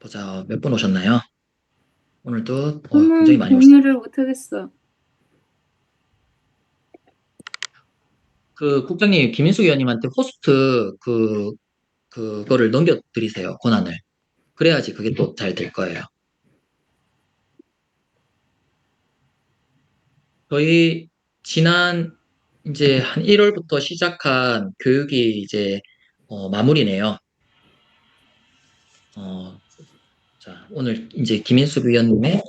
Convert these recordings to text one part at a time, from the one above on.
보자, 몇 분 오셨나요? 오늘도 굉장히 저는 많이 오셨어요. 공유를 못하겠어. 그 국장님, 김인숙 의원님한테 호스트 그거를 넘겨드리세요, 권한을. 그래야지 그게 또 잘 될 거예요. 저희 지난 이제 한 1월부터 시작한 교육이 이제 마무리네요. 어, 자, 오늘 이제 김인숙 의원님의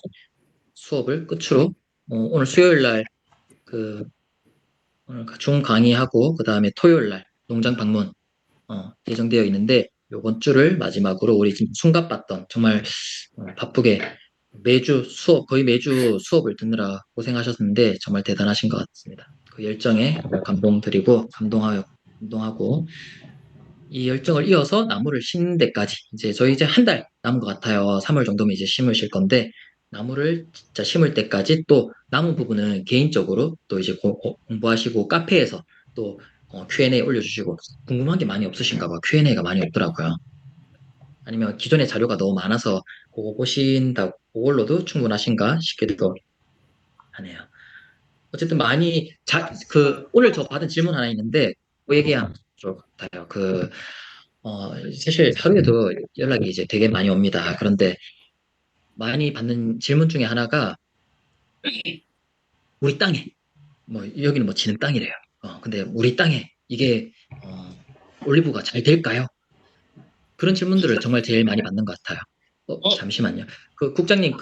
수업을 끝으로 오늘 수요일 날그 오늘 중 강의하고 그다음에 토요일 날 농장 방문 예정되어 있는데 요번 주를 마지막으로 우리 지금 숨가빴던 정말 바쁘게 매주 수업 거의 매주 수업을 듣느라 고생하셨는데 정말 대단하신 것 같습니다. 그 열정에 감동드리고 감동하고 이 열정을 이어서 나무를 심는 데까지 이제 저희 이제 한 달 남은 것 같아요. 3월 정도면 이제 심으실 건데 나무를 진짜 심을 때까지 또 남은 부분은 개인적으로 또 이제 공부하시고 카페에서 또 Q&A 올려주시고 궁금한 게 많이 없으신가 봐. Q&A가 많이 없더라고요. 아니면 기존의 자료가 너무 많아서 그거 보신다고 그걸로도 충분하신가 싶기도 하네요. 어쨌든 많이 오늘 저 받은 질문 하나 있는데 그 얘기하면 좋을 것 같아요. 사실 하루에도 연락이 이제 되게 많이 옵니다. 그런데 많이 받는 질문 중에 하나가 우리 땅에 뭐 여기는 뭐 지는 땅이래요. 근데 우리 땅에 이게 어, 올리브가 잘 될까요? 그런 질문들을 정말 제일 많이 받는 것 같아요. 잠시만요. 그 국장님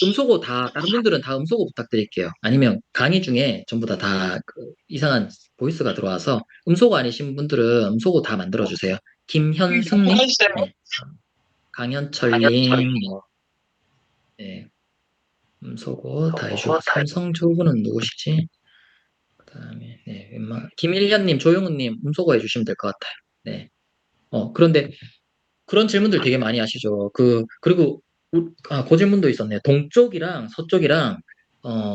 음소거 다른 분들은 다 음소거 부탁드릴게요. 아니면 강의 중에 전부 다그 이상한 보이스가 들어와서 음소거 아니신 분들은 음소거 다 만들어 주세요. 김현승님, 네. 강현철님, 뭐, 네. 음소거 다 해주고 삼성조구는 누구시지? 그다음에 네, 김일현님, 조용훈님 음소거 해주시면 될 것 같아요. 네. 그런데 그런 질문들 되게 많이 하시죠. 그리고, 그 질문도 있었네요. 동쪽이랑 서쪽이랑,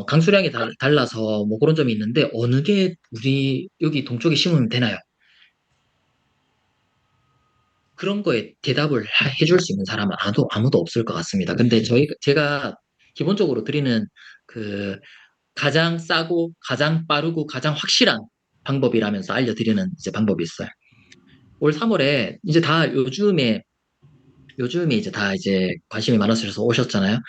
강수량이 달라서 뭐 그런 점이 있는데, 어느 게 우리, 여기 동쪽에 심으면 되나요? 그런 거에 대답을 해줄 수 있는 사람은 아무도 없을 것 같습니다. 근데 제가 기본적으로 드리는 그, 가장 싸고, 가장 빠르고, 가장 확실한 방법이라면서 알려드리는 이제 방법이 있어요. 올 3월에 이제 다 요즘에 이제 다 이제 관심이 많아지셔서 오셨잖아요.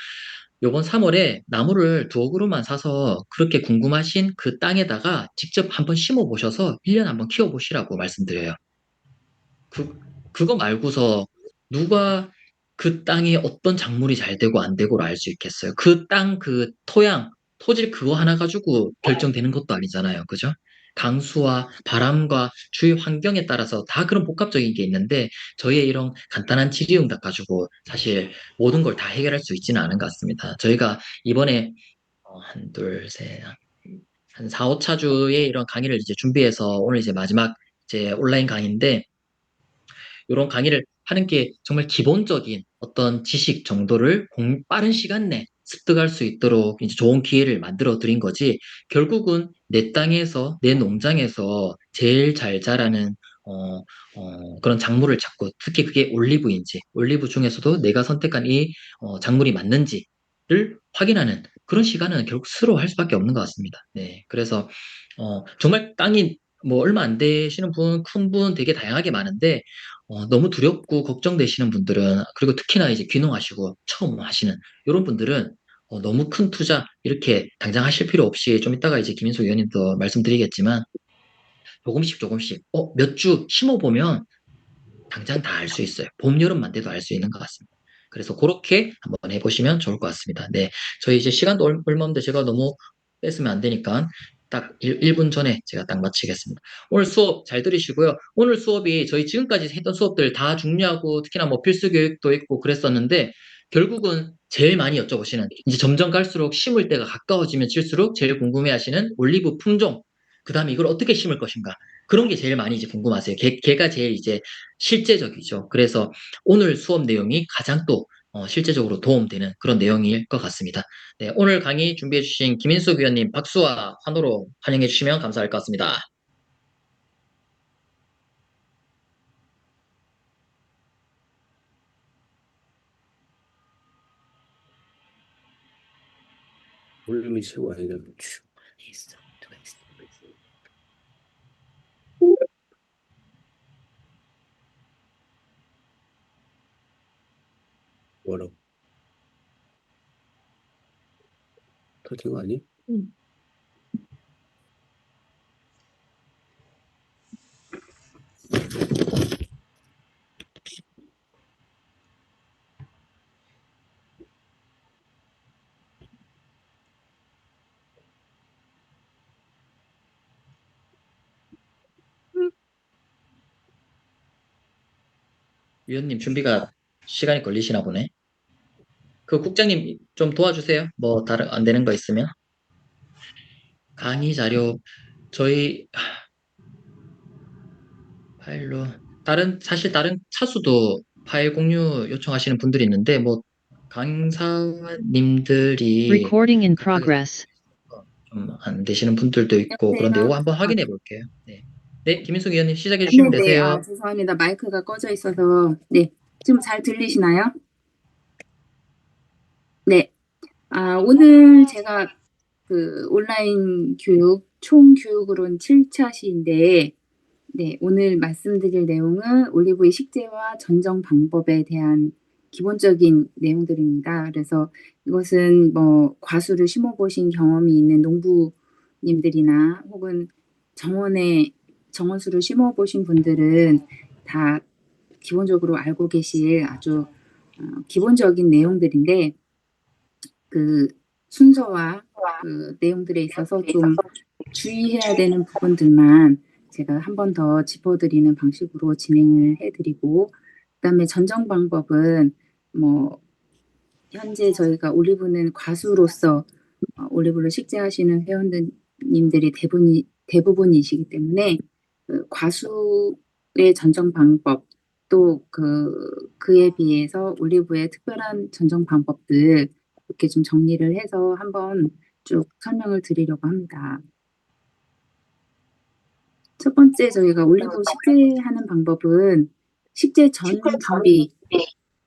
요번 3월에 나무를 두어 그루만 사서 그렇게 궁금하신 그 땅에다가 직접 한번 심어 보셔서 1년 한번 키워 보시라고 말씀드려요. 그거 말고서 누가 그 땅에 어떤 작물이 잘 되고 안 되고를 알 수 있겠어요. 그 땅, 그 토양, 토질 그거 하나 가지고 결정되는 것도 아니잖아요. 그죠? 강수와 바람과 주위 환경에 따라서 다 그런 복합적인 게 있는데 저희의 이런 간단한 질의응답 가지고 사실 모든 걸 다 해결할 수 있지는 않은 것 같습니다. 저희가 이번에 한, 둘, 셋, 한 4, 5차 주에 이런 강의를 이제 준비해서 오늘 이제 마지막 이제 온라인 강의인데 이런 강의를 하는 게 정말 기본적인 어떤 지식 정도를 빠른 시간 내 습득할 수 있도록 이제 좋은 기회를 만들어 드린 거지, 결국은 내 땅에서, 내 농장에서 제일 잘 자라는, 그런 작물을 찾고, 특히 그게 올리브인지, 올리브 중에서도 내가 선택한 이, 작물이 맞는지를 확인하는 그런 시간은 결국 스스로 할 수밖에 없는 것 같습니다. 네. 그래서, 정말 땅이 뭐 얼마 안 되시는 분, 큰 분 되게 다양하게 많은데, 너무 두렵고 걱정되시는 분들은, 그리고 특히나 이제 귀농하시고 처음 하시는 이런 분들은 너무 큰 투자 이렇게 당장 하실 필요 없이 좀 이따가 이제 김인수 의원님도 말씀드리겠지만 조금씩 조금씩 몇 주 심어보면 당장 다 알 수 있어요. 봄, 여름만 돼도 알 수 있는 것 같습니다. 그래서 그렇게 한번 해보시면 좋을 것 같습니다. 네. 저희 이제 시간도 얼마 없는데 제가 너무 뺐으면 안 되니까 딱 1분 전에 제가 딱 마치겠습니다. 오늘 수업 잘 들으시고요. 오늘 수업이 저희 지금까지 했던 수업들 다 중요하고 특히나 뭐 필수 교육도 있고 그랬었는데 결국은 제일 많이 여쭤보시는, 이제 점점 갈수록 심을 때가 가까워지면 칠수록 제일 궁금해 하시는 올리브 품종, 그 다음에 이걸 어떻게 심을 것인가. 그런 게 제일 많이 이제 궁금하세요. 걔가 제일 이제 실제적이죠. 그래서 오늘 수업 내용이 가장 또 실제적으로 도움되는 그런 내용일 것 같습니다. 네, 오늘 강의 준비해 주신 김인숙 위원님 박수와 환호로 환영해 주시면 감사할 것 같습니다. 볼륨이 최고 아니다. 뭐라고? 터진 거 아니? 위원님 준비가 시간이 걸리시나 보네. 그 국장님 좀 도와주세요. 뭐 다른 안 되는 거 있으면. 강의 자료 저희 파일로 사실 다른 차수도 파일 공유 요청하시는 분들이 있는데 뭐 강사님들이 Recording in 급하게 progress. 좀 안 되시는 분들도 있고 그런데 여보세요? 이거 한번 확인해 볼게요. 네. 네, 김인숙 위원님 시작해 주시면 네네. 되세요. 죄송합니다. 마이크가 꺼져 있어서. 네. 지금 잘 들리시나요? 네. 오늘 제가 그 온라인 교육, 총 교육으로는 7차 시인데, 네. 오늘 말씀드릴 내용은 올리브의 식재와 전정 방법에 대한 기본적인 내용들입니다. 그래서 이것은 뭐 과수를 심어보신 경험이 있는 농부님들이나 혹은 정원수를 심어보신 분들은 다 기본적으로 알고 계실 아주 기본적인 내용들인데 그 순서와 그 내용들에 있어서 좀 주의해야 되는 부분들만 제가 한 번 더 짚어드리는 방식으로 진행을 해드리고 그다음에 전정 방법은 뭐 현재 저희가 올리브는 과수로서 올리브를 식재하시는 회원님들이 대부분이시기 때문에 그 과수의 전정 방법 또 그에 비해서 올리브의 특별한 전정 방법들 이렇게 좀 정리를 해서 한번 쭉 설명을 드리려고 합니다. 첫 번째 저희가 올리브 식재하는 방법은 식재 전 준비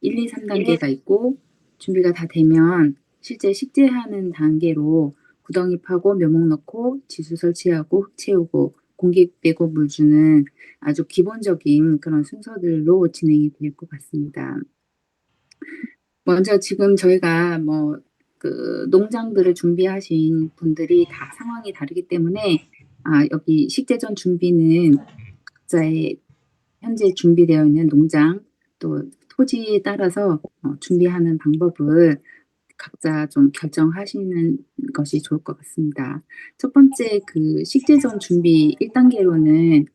1, 2, 3단계가 있고 준비가 다 되면 실제 식재하는 단계로 구덩이 파고 묘목 넣고 지수 설치하고 흙 채우고 공기 빼고 물 주는 아주 기본적인 그런 순서들로 진행이 될 것 같습니다. 먼저 지금 저희가 뭐 그 농장들을 준비하신 분들이 다 상황이 다르기 때문에 여기 식재전 준비는 각자의 현재 준비되어 있는 농장 또 토지에 따라서 준비하는 방법을 각자 좀 결정하시는 것이 좋을 것 같습니다. 첫 번째 그 식재전 준비 1단계로는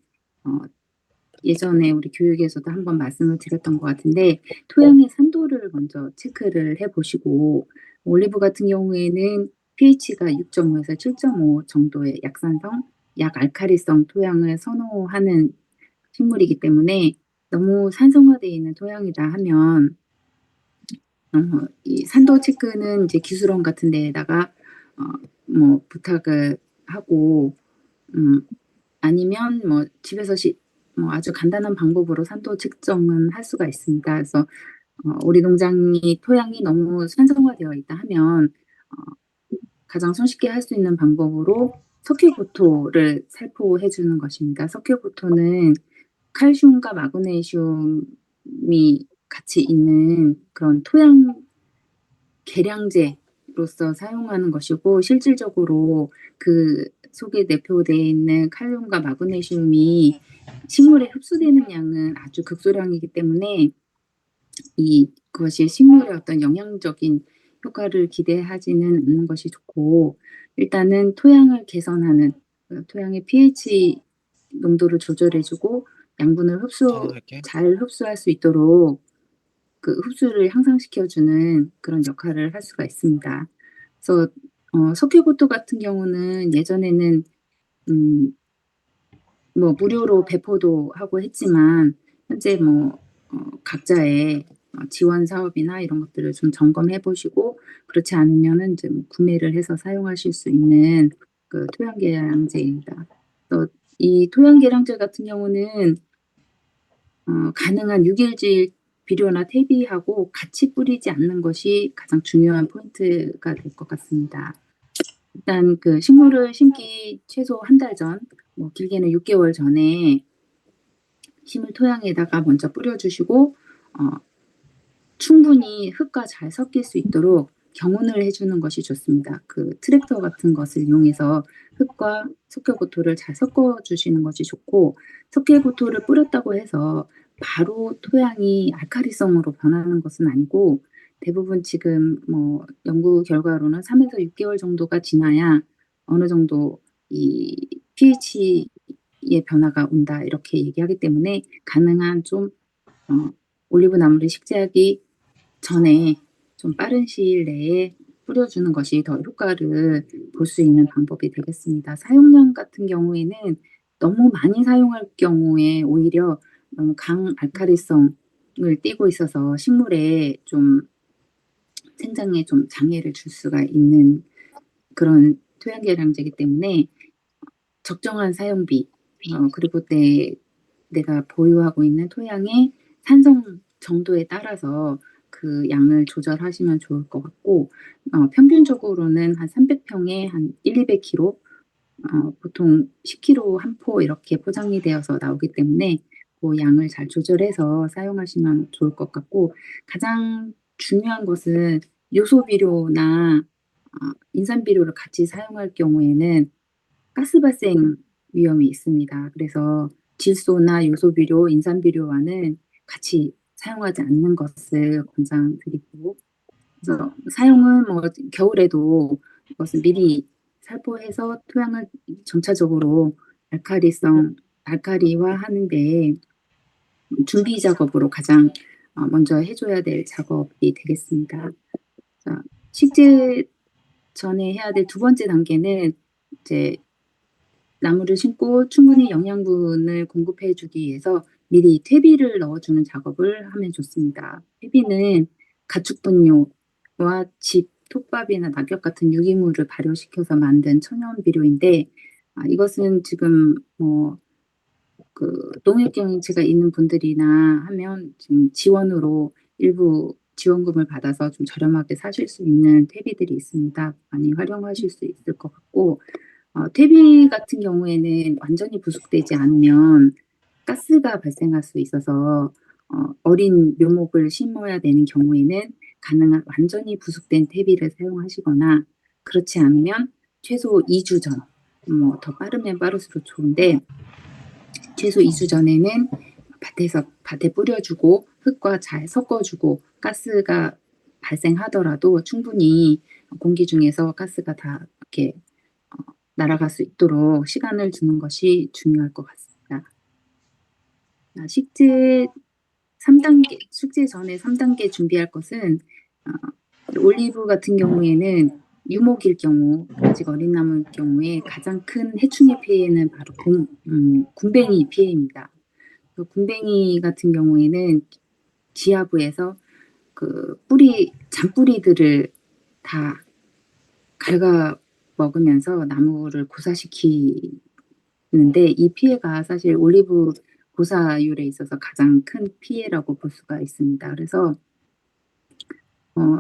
예전에 우리 교육에서도 한번 말씀을 드렸던 것 같은데 토양의 산도를 먼저 체크를 해보시고 올리브 같은 경우에는 pH가 6.5에서 7.5 정도의 약산성, 약알칼리성 토양을 선호하는 식물이기 때문에 너무 산성화되어 있는 토양이다 하면 이 산도 체크는 이제 기술원 같은 데에다가 뭐 부탁을 하고 아니면 뭐 집에서 뭐 아주 간단한 방법으로 산도 측정은 할 수가 있습니다. 그래서 우리 농장이 토양이 너무 산성화되어 있다 하면 가장 손쉽게 할 수 있는 방법으로 석회보토를 살포해 주는 것입니다. 석회보토는 칼슘과 마그네슘이 같이 있는 그런 토양 계량제로서 사용하는 것이고 실질적으로 그 속에 내포되어 있는 칼륨과 마그네슘이 식물에 흡수되는 양은 아주 극소량이기 때문에 이것이 식물의 어떤 영양적인 효과를 기대하지는 않는 것이 좋고 일단은 토양을 개선하는 토양의 pH 농도를 조절해주고 양분을 잘 흡수할 수 있도록 그 흡수를 향상시켜주는 그런 역할을 할 수가 있습니다. 그래서 석회보토 같은 경우는 예전에는 뭐 무료로 배포도 하고 했지만 현재 뭐 각자의 지원 사업이나 이런 것들을 좀 점검해 보시고 그렇지 않으면은 이제 뭐 구매를 해서 사용하실 수 있는 그 토양 계량제입니다. 또 이 토양 계량제 같은 경우는 가능한 6일질 비료나 퇴비하고 같이 뿌리지 않는 것이 가장 중요한 포인트가 될 것 같습니다. 일단 그 식물을 심기 최소 한 달 전, 뭐 길게는 6개월 전에 심을 토양에다가 먼저 뿌려주시고 충분히 흙과 잘 섞일 수 있도록 경운을 해주는 것이 좋습니다. 그 트랙터 같은 것을 이용해서 흙과 석회보토를 잘 섞어주시는 것이 좋고, 석회보토를 뿌렸다고 해서 바로 토양이 알카리성으로 변하는 것은 아니고, 대부분 지금 뭐 연구 결과로는 3에서 6개월 정도가 지나야 어느 정도 이 pH의 변화가 온다 이렇게 얘기하기 때문에 가능한 좀 올리브 나무를 식재하기 전에 좀 빠른 시일 내에 뿌려주는 것이 더 효과를 볼 수 있는 방법이 되겠습니다. 사용량 같은 경우에는 너무 많이 사용할 경우에 오히려 너무 강알칼리성을 띠고 있어서 식물에 좀 생장에 좀 장애를 줄 수가 있는 그런 토양계량제이기 때문에 적정한 사용비, 그리고 내가 보유하고 있는 토양의 산성 정도에 따라서 그 양을 조절하시면 좋을 것 같고, 평균적으로는 한 300평에 한 1-200kg, 보통 10kg 한 포 이렇게 포장이 되어서 나오기 때문에 그 양을 잘 조절해서 사용하시면 좋을 것 같고, 가장 중요한 것은 요소 비료나 인산 비료를 같이 사용할 경우에는 가스 발생 위험이 있습니다. 그래서 질소나 요소 비료, 인산 비료와는 같이 사용하지 않는 것을 권장드리고, 그래서 사용은 뭐 겨울에도 이것을 미리 살포해서 토양을 점차적으로 알카리화하는 데 준비 작업으로 가장 먼저 해줘야 될 작업이 되겠습니다. 자, 식재 전에 해야 될 두 번째 단계는 이제 나무를 심고 충분히 영양분을 공급해 주기 위해서 미리 퇴비를 넣어주는 작업을 하면 좋습니다. 퇴비는 가축 분뇨와 집, 톱밥이나 낙엽 같은 유기물을 발효시켜서 만든 천연 비료인데, 이것은 지금 그 농협경제가 있는 분들이나 하면 지금 지원으로 일부 지원금을 받아서 좀 저렴하게 사실 수 있는 퇴비들이 있습니다. 많이 활용하실 수 있을 것 같고, 퇴비 같은 경우에는 완전히 부숙되지 않으면 가스가 발생할 수 있어서 어린 묘목을 심어야 되는 경우에는 가능한 완전히 부숙된 퇴비를 사용하시거나, 그렇지 않으면 최소 2주 전, 뭐 더 빠르면 빠를수록 좋은데 최소 2주 전에는 밭에 뿌려주고 흙과 잘 섞어주고, 가스가 발생하더라도 충분히 공기 중에서 가스가 다 이렇게 날아갈 수 있도록 시간을 주는 것이 중요할 것 같습니다. 식재 3단계, 숙제 전에 3단계 준비할 것은 올리브 같은 경우에는 유목일 경우, 아직 어린 나무일 경우에 가장 큰 해충의 피해는 바로 군뱅이 피해입니다. 그 군뱅이 같은 경우에는 지하부에서 그 잔뿌리들을 다 갉아 먹으면서 나무를 고사시키는데, 이 피해가 사실 올리브 고사율에 있어서 가장 큰 피해라고 볼 수가 있습니다. 그래서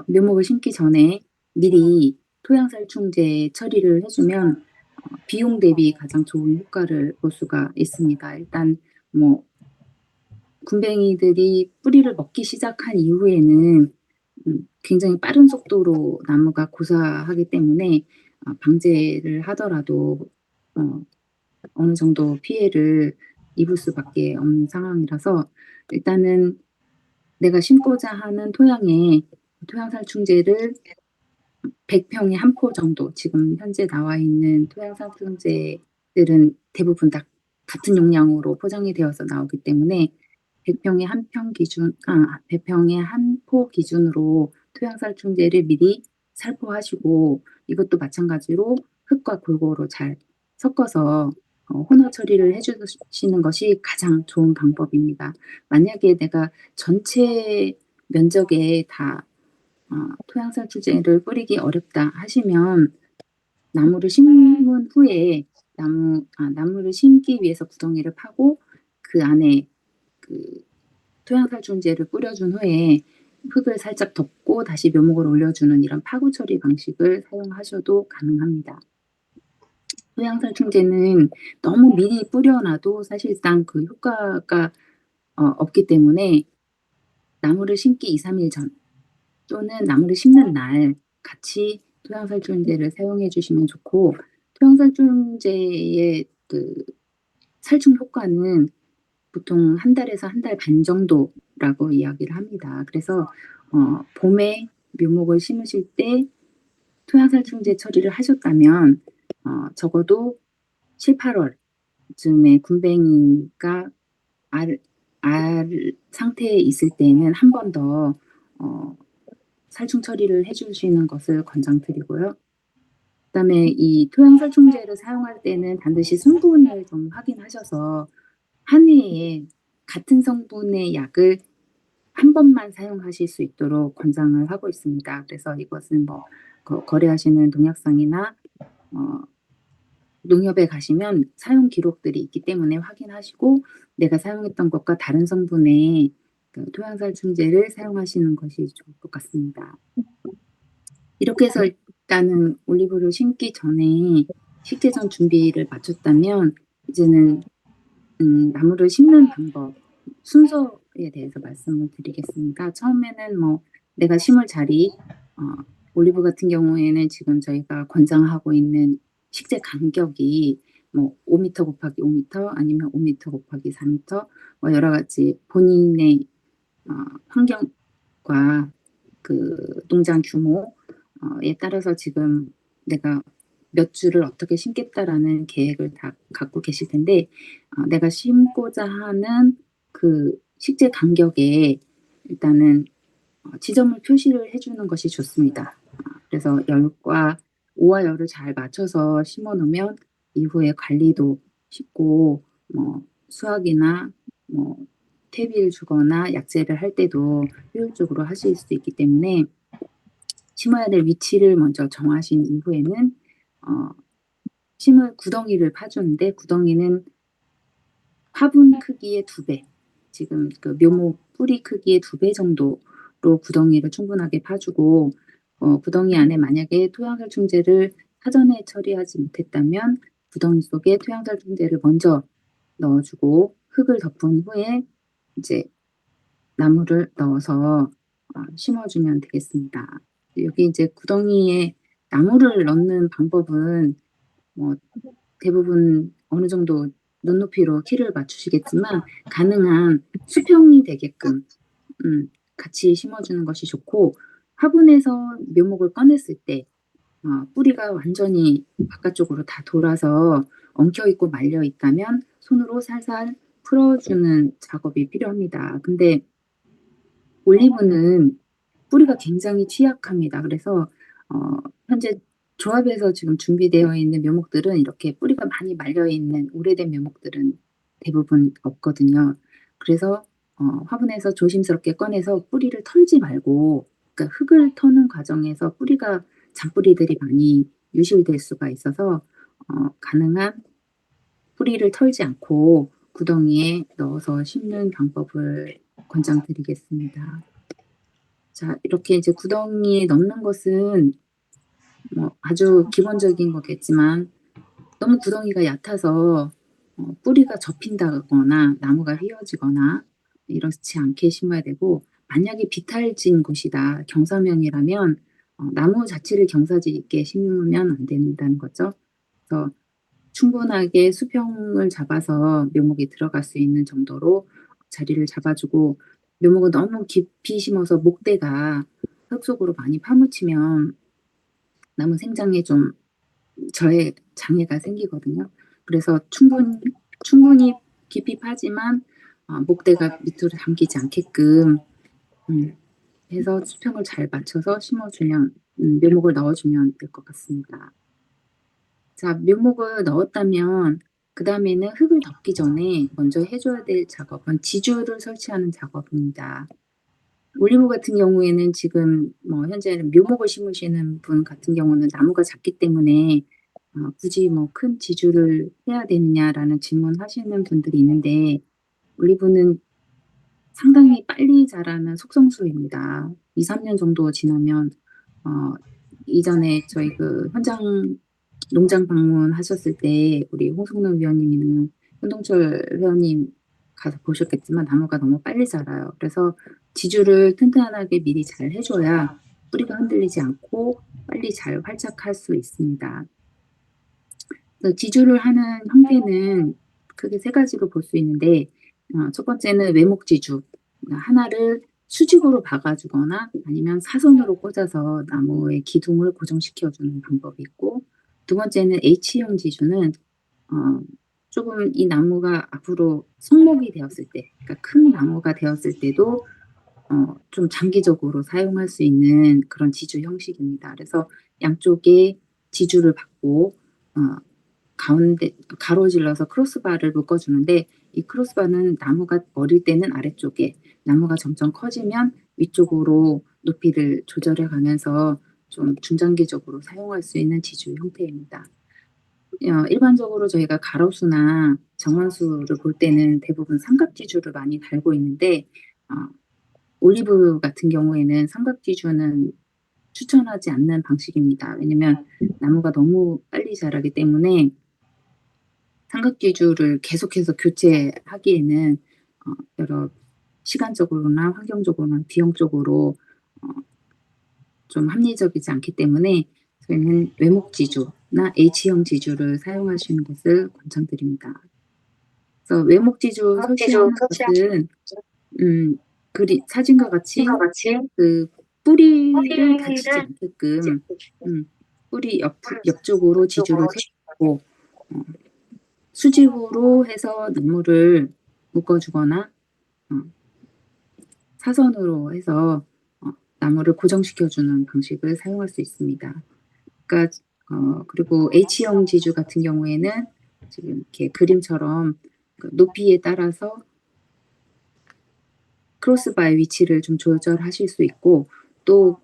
묘목을 심기 전에 미리 토양살충제 처리를 해주면 비용 대비 가장 좋은 효과를 볼 수가 있습니다. 일단 뭐 군뱅이들이 뿌리를 먹기 시작한 이후에는 굉장히 빠른 속도로 나무가 고사하기 때문에 방제를 하더라도 어느 정도 피해를 입을 수밖에 없는 상황이라서, 일단은 내가 심고자 하는 토양에 토양살충제를 100평에 한 포 정도, 지금 현재 나와 있는 토양살충제들은 대부분 다 같은 용량으로 포장이 되어서 나오기 때문에 100평에 한 포 기준으로 토양살충제를 미리 살포하시고, 이것도 마찬가지로 흙과 골고루 잘 섞어서 혼합 처리를 해주시는 것이 가장 좋은 방법입니다. 만약에 내가 전체 면적에 다 토양살충제를 뿌리기 어렵다 하시면, 나무를 심은 후에 나무를 심기 위해서 구덩이를 파고 그 안에 그 토양살충제를 뿌려준 후에 흙을 살짝 덮고 다시 묘목을 올려주는 이런 파고 처리 방식을 사용하셔도 가능합니다. 토양살충제는 너무 미리 뿌려놔도 사실상 그 효과가 없기 때문에 나무를 심기 2, 3일 전 또는 나무를 심는 날 같이 토양살충제를 사용해 주시면 좋고, 토양살충제의 그 살충 효과는 보통 1달에서 1달 반 정도라고 이야기를 합니다. 그래서 봄에 묘목을 심으실 때 토양살충제 처리를 하셨다면 적어도 7, 8월쯤에 군뱅이가 알 상태에 있을 때에는 한 번 더 살충 처리를 해 주시는 것을 권장드리고요. 그다음에 이 토양살충제를 사용할 때는 반드시 성분을 좀 확인하셔서 한 해에 같은 성분의 약을 한 번만 사용하실 수 있도록 권장을 하고 있습니다. 그래서 이것은 뭐 거래하시는 농약상이나 농협에 가시면 사용 기록들이 있기 때문에 확인하시고 내가 사용했던 것과 다른 성분의 그 토양살충제를 사용하시는 것이 좋을 것 같습니다. 이렇게 해서 일단은 올리브를 심기 전에 식재전 준비를 마쳤다면 이제는 나무를 심는 방법, 순서에 대해서 말씀을 드리겠습니다. 처음에는 뭐 내가 심을 자리, 올리브 같은 경우에는 지금 저희가 권장하고 있는 식재 간격이 뭐 5m 곱하기 5m 아니면 5m 곱하기 4m, 뭐 여러 가지 본인의 환경과 그 농장 규모에 따라서 지금 내가 몇 주를 어떻게 심겠다라는 계획을 다 갖고 계실 텐데, 내가 심고자 하는 그 식재 간격에 일단은 지점을 표시를 해 주는 것이 좋습니다. 그래서 열과 오와 열을 잘 맞춰서 심어 놓으면 이후에 관리도 쉽고 뭐 수확이나 뭐 퇴비를 주거나 약재를 할 때도 효율적으로 하실 수 있기 때문에 심어야 될 위치를 먼저 정하신 이후에는 심을 구덩이를 파주는데, 구덩이는 화분 크기의 2배, 지금 그 묘목 뿌리 크기의 2배 정도로 구덩이를 충분하게 파주고, 구덩이 안에 만약에 토양살충제를 사전에 처리하지 못했다면 구덩이 속에 토양살충제를 먼저 넣어주고 흙을 덮은 후에 이제 나무를 넣어서 심어주면 되겠습니다. 여기 이제 구덩이에 나무를 넣는 방법은 뭐 대부분 어느 정도 눈높이로 키를 맞추시겠지만 가능한 수평이 되게끔 같이 심어주는 것이 좋고, 화분에서 묘목을 꺼냈을 때 뿌리가 완전히 바깥쪽으로 다 돌아서 엉켜 있고 말려 있다면 손으로 살살 풀어주는 작업이 필요합니다. 근데 올리브는 뿌리가 굉장히 취약합니다. 그래서 현재 조합에서 지금 준비되어 있는 묘목들은 이렇게 뿌리가 많이 말려 있는 오래된 묘목들은 대부분 없거든요. 그래서 화분에서 조심스럽게 꺼내서 뿌리를 털지 말고, 그러니까 흙을 터는 과정에서 뿌리가 잔뿌리들이 많이 유실될 수가 있어서 가능한 뿌리를 털지 않고 구덩이에 넣어서 심는 방법을 권장드리겠습니다. 자, 이렇게 이제 구덩이에 넣는 것은 뭐 아주 기본적인 거겠지만 너무 구덩이가 얕아서 뿌리가 접힌다거나 나무가 휘어지거나 이렇지 않게 심어야 되고, 만약에 비탈진 곳이다, 경사면이라면 나무 자체를 경사지 있게 심으면 안 된다는 거죠. 그래서 충분하게 수평을 잡아서 묘목이 들어갈 수 있는 정도로 자리를 잡아주고, 묘목을 너무 깊이 심어서 목대가 흙 속으로 많이 파묻히면 나무 생장에 좀 장애가 생기거든요. 그래서 충분히 깊이 파지만 목대가 밑으로 잠기지 않게끔 해서 수평을 잘 맞춰서 심어주면, 묘목을 넣어주면 될 것 같습니다. 자, 묘목을 넣었다면 그 다음에는 흙을 덮기 전에 먼저 해줘야 될 작업은 지주를 설치하는 작업입니다. 올리브 같은 경우에는 지금 뭐 현재는 묘목을 심으시는 분 같은 경우는 나무가 작기 때문에 굳이 뭐 큰 지주를 해야 되느냐라는 질문하시는 분들이 있는데, 올리브는 상당히 빨리 자라는 속성수입니다. 2-3년 정도 지나면 이전에 저희 그 현장 농장 방문하셨을 때 우리 홍성노 위원님이나 현동철 회원님 가서 보셨겠지만 나무가 너무 빨리 자라요. 그래서 지주를 튼튼하게 미리 잘 해줘야 뿌리가 흔들리지 않고 빨리 잘 활착할 수 있습니다. 그래서 지주를 하는 형태는 크게 세 가지로 볼 수 있는데 첫 번째는 외목지주. 하나를 수직으로 박아주거나 아니면 사선으로 꽂아서 나무의 기둥을 고정시켜주는 방법이 있고, 두 번째는 H형 지주는 조금 이 나무가 앞으로 성목이 되었을 때, 그러니까 큰 나무가 되었을 때도 좀 장기적으로 사용할 수 있는 그런 지주 형식입니다. 그래서 양쪽에 지주를 받고 가운데 가로질러서 크로스바를 묶어주는데, 이 크로스바는 나무가 어릴 때는 아래쪽에, 나무가 점점 커지면 위쪽으로 높이를 조절해 가면서 좀 중장기적으로 사용할 수 있는 지주 형태입니다. 일반적으로 저희가 가로수나 정원수를 볼 때는 대부분 삼각지주를 많이 달고 있는데 올리브 같은 경우에는 삼각지주는 추천하지 않는 방식입니다. 왜냐면 나무가 너무 빨리 자라기 때문에 삼각지주를 계속해서 교체하기에는 여러 시간적으로나 환경적으로나 비용적으로 좀 합리적이지 않기 때문에 저희는 외목지주나 H형 지주를 사용하시는 것을 권장드립니다. 그래서 외목지주 설치하는 것은 사진과 같이 그 뿌리를 다치지 않게끔 뿌리 옆쪽으로 지주를 설치하고 수직으로 해서 나무를 묶어주거나 사선으로 해서 나무를 고정시켜주는 방식을 사용할 수 있습니다. 그러니까 그리고 H형 지주 같은 경우에는 지금 이렇게 그림처럼 그 높이에 따라서 크로스바의 위치를 좀 조절하실 수 있고, 또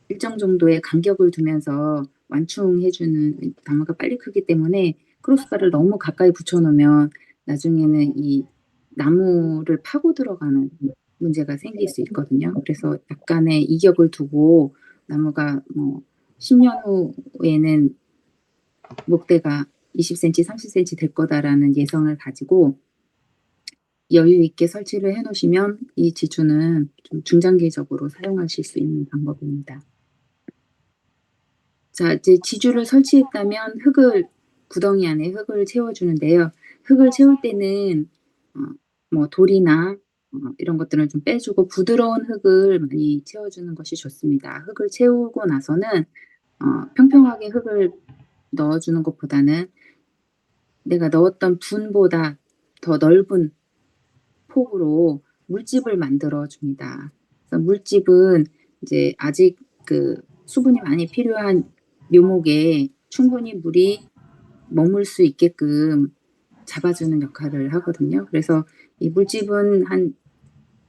일정 정도의 간격을 두면서 완충해주는, 나무가 빨리 크기 때문에 크로스바를 너무 가까이 붙여놓으면 나중에는 이 나무를 파고 들어가는 문제가 생길 수 있거든요. 그래서 약간의 이격을 두고 나무가 10년 후에는 목대가 20cm, 30cm 될 거다라는 예상을 가지고 여유 있게 설치를 해놓으시면 이 지주는 좀 중장기적으로 사용하실 수 있는 방법입니다. 자, 이제 지주를 설치했다면 구덩이 안에 흙을 채워주는데요. 흙을 채울 때는 돌이나 이런 것들은 좀 빼주고 부드러운 흙을 많이 채워주는 것이 좋습니다. 흙을 채우고 나서는 평평하게 흙을 넣어주는 것보다는 내가 넣었던 분보다 더 넓은 폭으로 물집을 만들어 줍니다. 그래서 물집은 이제 아직 그 수분이 많이 필요한 묘목에 충분히 물이 머물 수 있게끔 잡아주는 역할을 하거든요. 그래서 이 물집은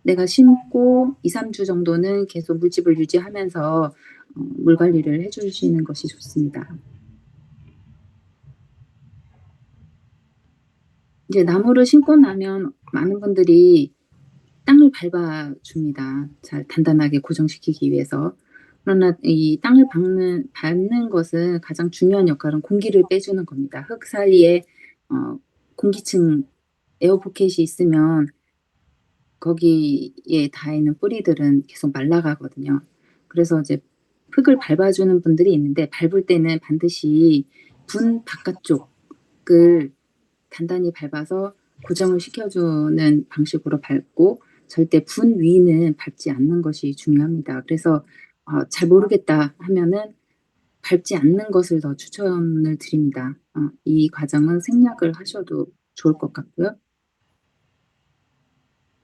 내가 심고 2-3주 정도는 계속 물집을 유지하면서 물 관리를 해주시는 것이 좋습니다. 이제 나무를 심고 나면 많은 분들이 땅을 밟아줍니다. 잘 단단하게 고정시키기 위해서. 그러나 이 땅을 밟는 것은 가장 중요한 역할은 공기를 빼주는 겁니다. 흙 사이에 공기층, 에어포켓이 있으면 거기에 닿아있는 뿌리들은 계속 말라가거든요. 그래서 이제 흙을 밟아주는 분들이 있는데, 밟을 때는 반드시 분 바깥쪽을 단단히 밟아서 고정을 시켜주는 방식으로 밟고, 절대 분 위는 밟지 않는 것이 중요합니다. 그래서 잘 모르겠다 하면은 밟지 않는 것을 더 추천을 드립니다. 이 과정은 생략을 하셔도 좋을 것 같고요.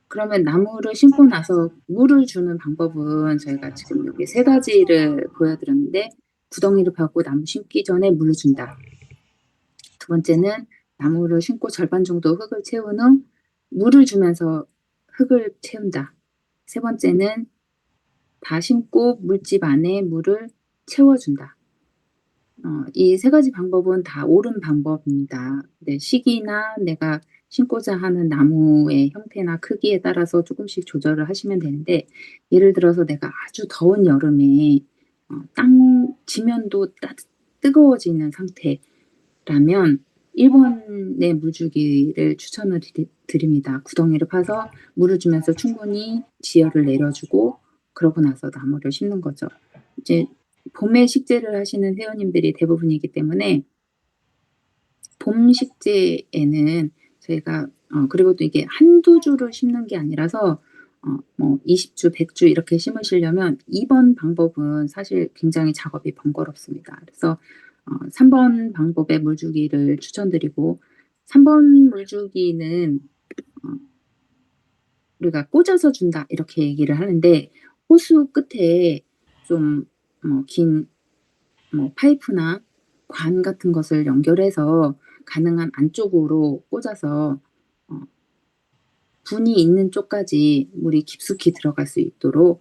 그러면 나무를 심고 나서 물을 주는 방법은 저희가 지금 여기 세 가지를 보여드렸는데, 구덩이를 파고 나무 심기 전에 물을 준다. 두 번째는 나무를 심고 절반 정도 흙을 채운 후 물을 주면서 흙을 채운다. 세 번째는 다 심고 물집 안에 물을 채워준다. 이 세 가지 방법은 다 옳은 방법입니다. 시기나 내가 심고자 하는 나무의 형태나 크기에 따라서 조금씩 조절을 하시면 되는데, 예를 들어서 내가 아주 더운 여름에 땅 지면도 뜨거워지는 상태라면 1번의 물주기를 추천을 드립니다. 구덩이를 파서 물을 주면서 충분히 지열을 내려주고 그러고 나서 나무를 심는 거죠. 이제 봄에 식재를 하시는 회원님들이 대부분이기 때문에 봄 식재에는 저희가 그리고 또 이게 한두 주를 심는 게 아니라서 뭐 20주, 100주 이렇게 심으시려면 2번 방법은 사실 굉장히 작업이 번거롭습니다. 그래서 3번 방법의 물주기를 추천드리고, 3번 물주기는 우리가 꽂아서 준다 이렇게 얘기를 하는데, 호수 끝에 좀 긴 파이프나 관 같은 것을 연결해서 가능한 안쪽으로 꽂아서 분이 있는 쪽까지 물이 깊숙이 들어갈 수 있도록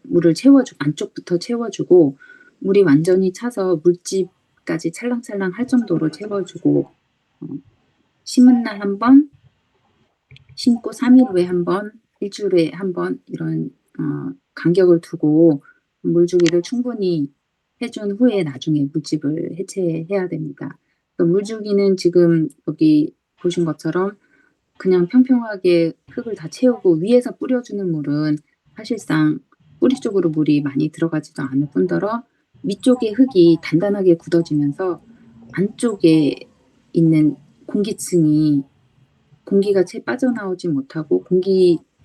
물을 안쪽부터 채워주고, 물이 완전히 차서 물집까지 찰랑찰랑 할 정도로 채워주고, 심은 날 한 번, 심고 3일 후에 한 번, 일주일에 한 번 이런 간격을 두고 물주기를 충분히 해준 후에 나중에 물집을 해체해야 됩니다. 물주기는 지금 여기 보신 것처럼 그냥 평평하게 흙을 다 채우고 위에서 뿌려주는 물은 사실상 뿌리 쪽으로 물이 많이 들어가지도 않을 뿐더러 위쪽의 흙이 단단하게 굳어지면서 안쪽에 있는 공기층이 공기가 채 빠져나오지 못하고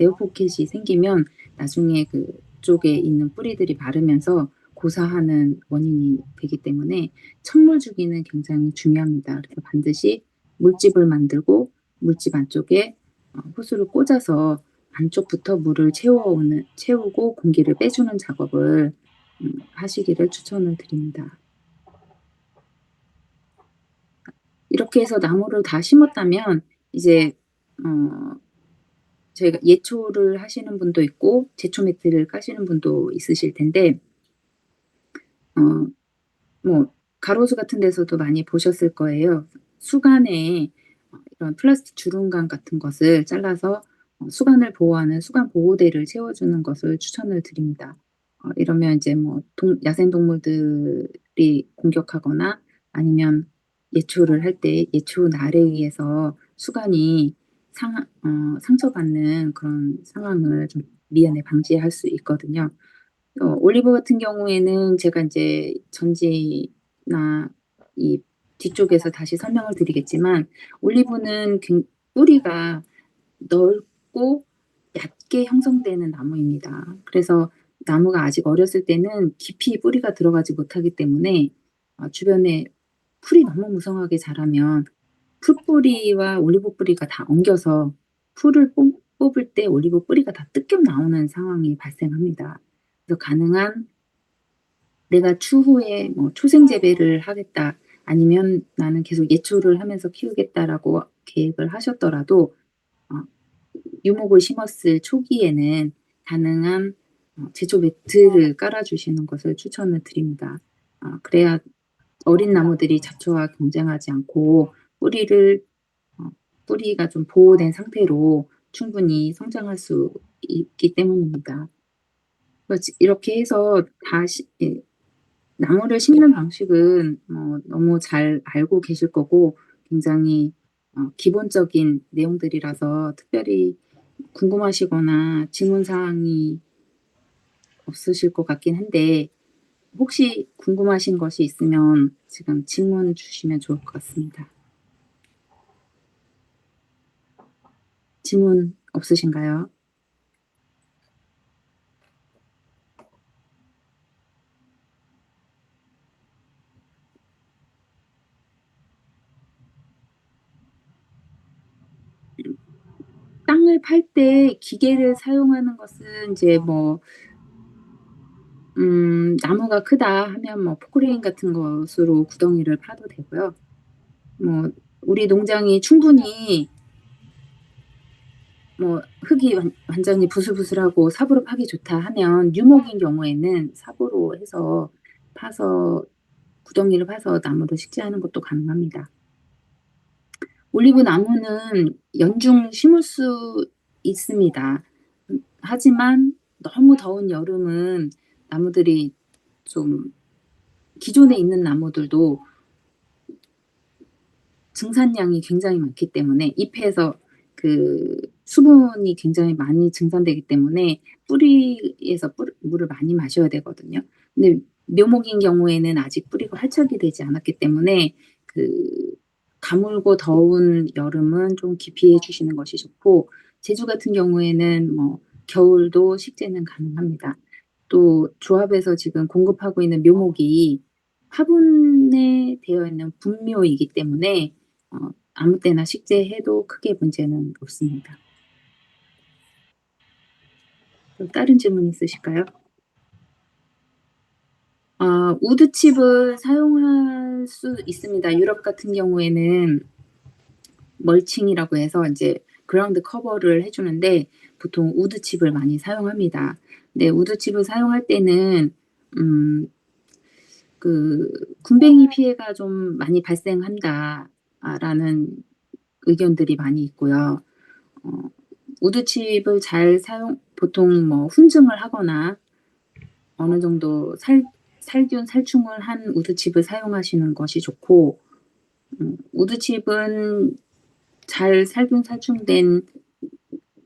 에어 포켓이 생기면 나중에 그쪽에 있는 뿌리들이 마르면서 고사하는 원인이 되기 때문에 천물 주기는 굉장히 중요합니다. 그래서 반드시 물집을 만들고 물집 안쪽에 호스를 꽂아서 안쪽부터 물을 채우고 공기를 빼주는 작업을 하시기를 추천을 드립니다. 이렇게 해서 나무를 다 심었다면 이제 저희가 예초를 하시는 분도 있고 제초 매트를 까시는 분도 있으실 텐데, 뭐 가로수 같은 데서도 많이 보셨을 거예요. 수간에 이런 플라스틱 주름감 같은 것을 잘라서 수간을 보호하는 수간 보호대를 채워주는 것을 추천을 드립니다. 이러면 이제 뭐 야생 동물들이 공격하거나 아니면 예초를 할 때 예초 날에 의해서 수간이 상처받는 그런 상황을 좀 미연에 방지할 수 있거든요. 올리브 같은 경우에는 제가 이제 전지나 이 뒤쪽에서 다시 설명을 드리겠지만, 올리브는 뿌리가 넓고 얕게 형성되는 나무입니다. 그래서 나무가 아직 어렸을 때는 깊이 뿌리가 들어가지 못하기 때문에 주변에 풀이 너무 무성하게 자라면 풀뿌리와 올리브 뿌리가 다 엉겨서 풀을 뽑을 때 올리브 뿌리가 다 뜯겨 나오는 상황이 발생합니다. 그래서 가능한 내가 추후에 뭐 초생 재배를 하겠다, 아니면 나는 계속 예초를 하면서 키우겠다라고 계획을 하셨더라도 유목을 심었을 초기에는 가능한 제초 매트를 깔아주시는 것을 추천을 드립니다. 그래야 어린 나무들이 잡초와 경쟁하지 않고 뿌리가 좀 보호된 상태로 충분히 성장할 수 있기 때문입니다. 이렇게 해서 나무를 심는 방식은 너무 잘 알고 계실 거고 굉장히 기본적인 내용들이라서 특별히 궁금하시거나 질문 사항이 없으실 것 같긴 한데, 혹시 궁금하신 것이 있으면 지금 질문 주시면 좋을 것 같습니다. 질문 없으신가요? 땅을 팔 때 기계를 사용하는 것은 이제 나무가 크다 하면 포크레인 같은 것으로 구덩이를 파도 되고요. 우리 농장이 충분히 흙이 완전히 부슬부슬하고 삽으로 파기 좋다 하면 유목인 경우에는 삽으로 해서 구덩이를 파서 나무를 식재하는 것도 가능합니다. 올리브 나무는 연중 심을 수 있습니다. 하지만 너무 더운 여름은 나무들이 좀 기존에 있는 나무들도 증산량이 굉장히 많기 때문에 잎에서 그 수분이 굉장히 많이 증산되기 때문에 뿌리에서 물을 많이 마셔야 되거든요. 근데 묘목인 경우에는 아직 뿌리가 활착이 되지 않았기 때문에 그 가물고 더운 여름은 좀 기피해 주시는 것이 좋고, 제주 같은 경우에는 뭐 겨울도 식재는 가능합니다. 또 조합에서 지금 공급하고 있는 묘목이 화분에 되어 있는 분묘이기 때문에 아무 때나 식재해도 크게 문제는 없습니다. 또 다른 질문 있으실까요? 우드칩을 사용할 수 있습니다. 유럽 같은 경우에는 멀칭이라고 해서 이제 그라운드 커버를 해주는데 보통 우드칩을 많이 사용합니다. 근데 우드칩을 사용할 때는 그 군뱅이 피해가 좀 많이 발생한다라는 의견들이 많이 있고요. 우드칩을 보통 뭐 훈증을 하거나 어느 정도 살균, 살충을 한 우드칩을 사용하시는 것이 좋고, 우드칩은 잘 살균, 살충된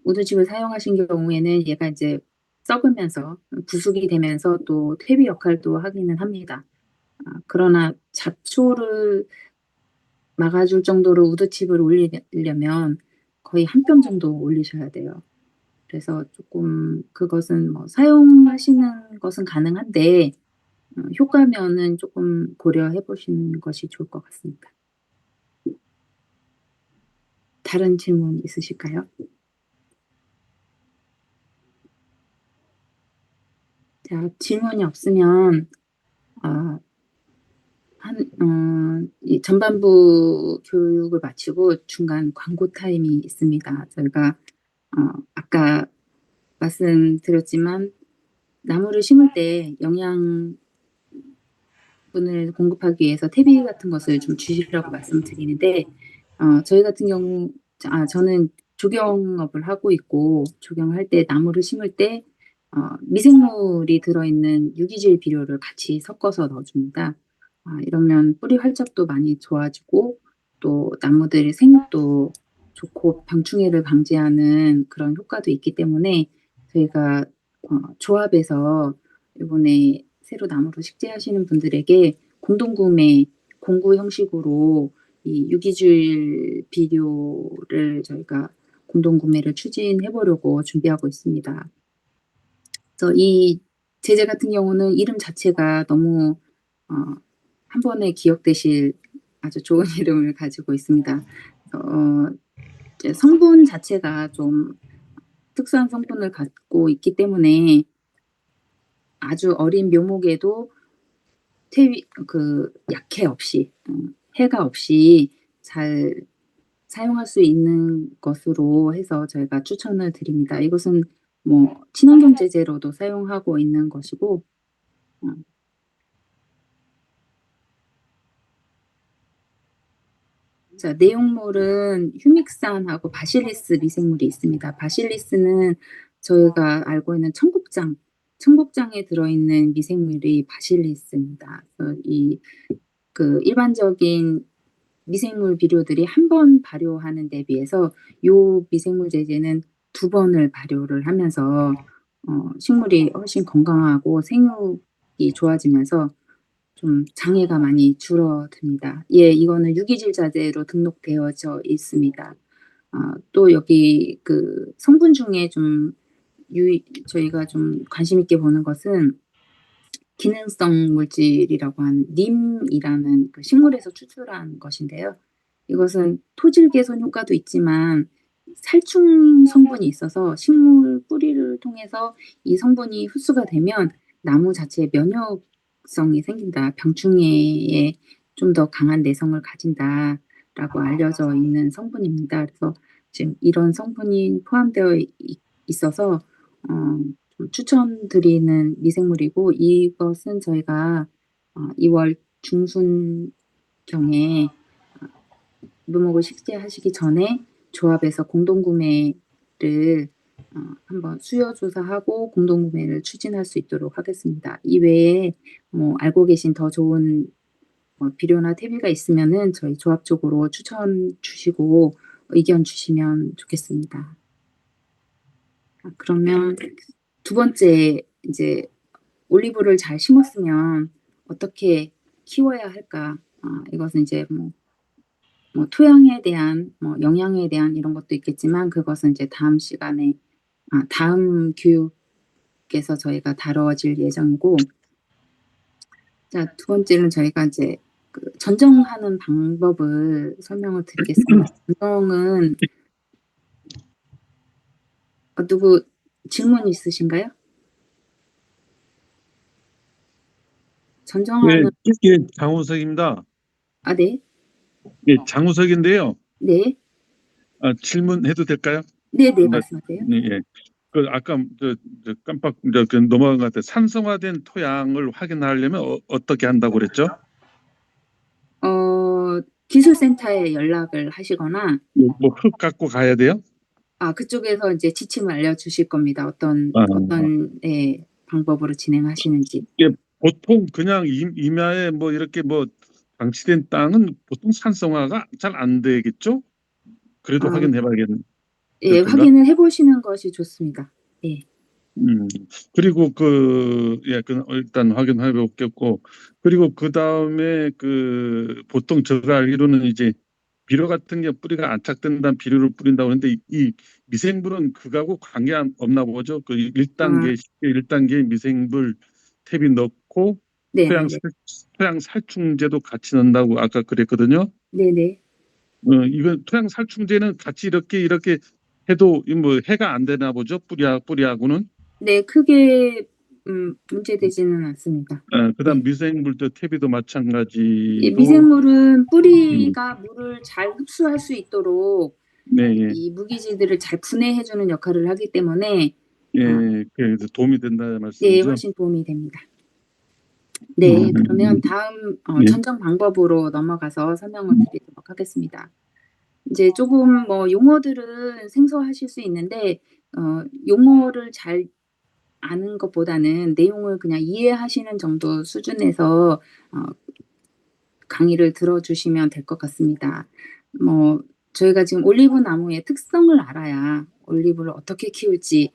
우드칩을 사용하신 경우에는 얘가 이제 썩으면서 부숙이 되면서 또 퇴비 역할도 하기는 합니다. 그러나 잡초를 막아줄 정도로 우드칩을 올리려면 거의 한 뼘 정도 올리셔야 돼요. 그래서 조금 그것은 뭐 사용하시는 것은 가능한데 효과면은 조금 고려해 보시는 것이 좋을 것 같습니다. 다른 질문 있으실까요? 자, 질문이 없으면 이 전반부 교육을 마치고 중간 광고 타임이 있습니다. 저희가 아까 말씀드렸지만 나무를 심을 때 영양분을 공급하기 위해서 퇴비 같은 것을 좀 주시라고 말씀드리는데 저희 같은 경우 저는 조경업을 하고 있고 조경할 때 나무를 심을 때 미생물이 들어있는 유기질 비료를 같이 섞어서 넣어줍니다. 이러면 뿌리 활착도 많이 좋아지고 또 나무들의 생육도 좋고 병충해를 방지하는 그런 효과도 있기 때문에 저희가 조합에서 이번에 새로 나무로 식재하시는 분들에게 공동구매 공구 형식으로 이 유기질 비료를 저희가 공동구매를 추진해 보려고 준비하고 있습니다. 그래서 이 제재 같은 경우는 이름 자체가 너무 한 번에 기억되실 아주 좋은 이름을 가지고 있습니다. 이제 성분 자체가 좀 특수한 성분을 갖고 있기 때문에 아주 어린 묘목에도 약해 없이 해가 없이 잘 사용할 수 있는 것으로 해서 저희가 추천을 드립니다. 이것은 뭐 친환경 제재로도 사용하고 있는 것이고 자, 내용물은 휴믹산하고 바실리스 미생물이 있습니다. 바실리스는 저희가 알고 있는 청국장에 들어있는 미생물이 바실리스입니다. 그래서 일반적인 미생물 비료들이 한 번 발효하는 데 비해서 요 미생물 제제는 2번을 발효를 하면서 식물이 훨씬 건강하고 생육이 좋아지면서 좀 장애가 많이 줄어듭니다. 예, 이거는 유기질 자재로 등록되어져 있습니다. 또 여기 그 성분 중에 저희가 좀 관심 있게 보는 것은 기능성 물질이라고 하는 님이라는 그 식물에서 추출한 것인데요. 이것은 토질 개선 효과도 있지만 살충 성분이 있어서 식물 뿌리를 통해서 이 성분이 흡수가 되면 나무 자체에 면역성이 생긴다. 병충해에 좀 더 강한 내성을 가진다라고 알려져 있는 성분입니다. 그래서 지금 이런 성분이 포함되어 있어서 좀 추천드리는 미생물이고 이것은 저희가 2월 중순경에 묘목을 식재하시기 전에 조합에서 공동구매를 한번 수요 조사하고 공동구매를 추진할 수 있도록 하겠습니다. 이외에 알고 계신 더 좋은 비료나 퇴비가 있으면은 저희 조합 쪽으로 추천 주시고 의견 주시면 좋겠습니다. 그러면 두 번째, 이제 올리브를 잘 심었으면 어떻게 키워야 할까? 이것은 이제 토양에 대한 영양에 대한 이런 것도 있겠지만 그것은 이제 다음 시간에 다음 교육에서 저희가 다뤄질 예정이고, 자, 두 번째는 저희가 이제 전정하는 방법을 설명을 드리겠습니다. 전정은 누구 질문 있으신가요? 전정하는 예, 장우석입니다. 네. 예, 장우석인데요. 네. 질문해도 될까요? 네, 말씀하세요. 네, 예. 아까 깜빡 넘어간 것 같아요. 산성화된 토양을 확인하려면 어떻게 한다고 그랬죠? 기술센터에 연락을 하시거나 흙 갖고 가야 돼요? 그쪽에서 이제 지침을 알려주실 겁니다. 어떤 방법으로 진행하시는지. 예, 보통 그냥 임야에 이렇게 방치된 땅은 보통 산성화가 잘 안 되겠죠? 그래도 확인해봐야겠네. 예, 확인을 해보시는 것이 좋습니다. 예. 그리고 일단 확인해 볼겠고, 그리고 그 다음에 보통 제가 알기로는 이제 비료 같은 게 뿌리가 안착된다는 비료를 뿌린다고 하는데 이 미생물은 그거하고 관계 없나 보죠. 1단계 미생물 탭이 넣고 네, 토양 살충제도 같이 넣는다고 아까 그랬거든요. 네네. 이건 토양 살충제는 같이 이렇게 해도 해가 안 되나 보죠. 뿌리하고는. 네, 크게 문제되지는 않습니다. 그다음 미생물도 퇴비도 마찬가지로. 예, 미생물은 뿌리가 물을 잘 흡수할 수 있도록 이 무기질들을 잘 분해해주는 역할을 하기 때문에 그래서 도움이 된다는 네, 말씀이죠. 훨씬 도움이 됩니다. 네, 그러면 다음 전정 방법으로 넘어가서 설명을 드리도록 하겠습니다. 이제 조금 용어들은 생소하실 수 있는데 용어를 잘 아는 것보다는 내용을 그냥 이해하시는 정도 수준에서 강의를 들어주시면 될 것 같습니다. 저희가 지금 올리브 나무의 특성을 알아야 올리브를 어떻게 키울지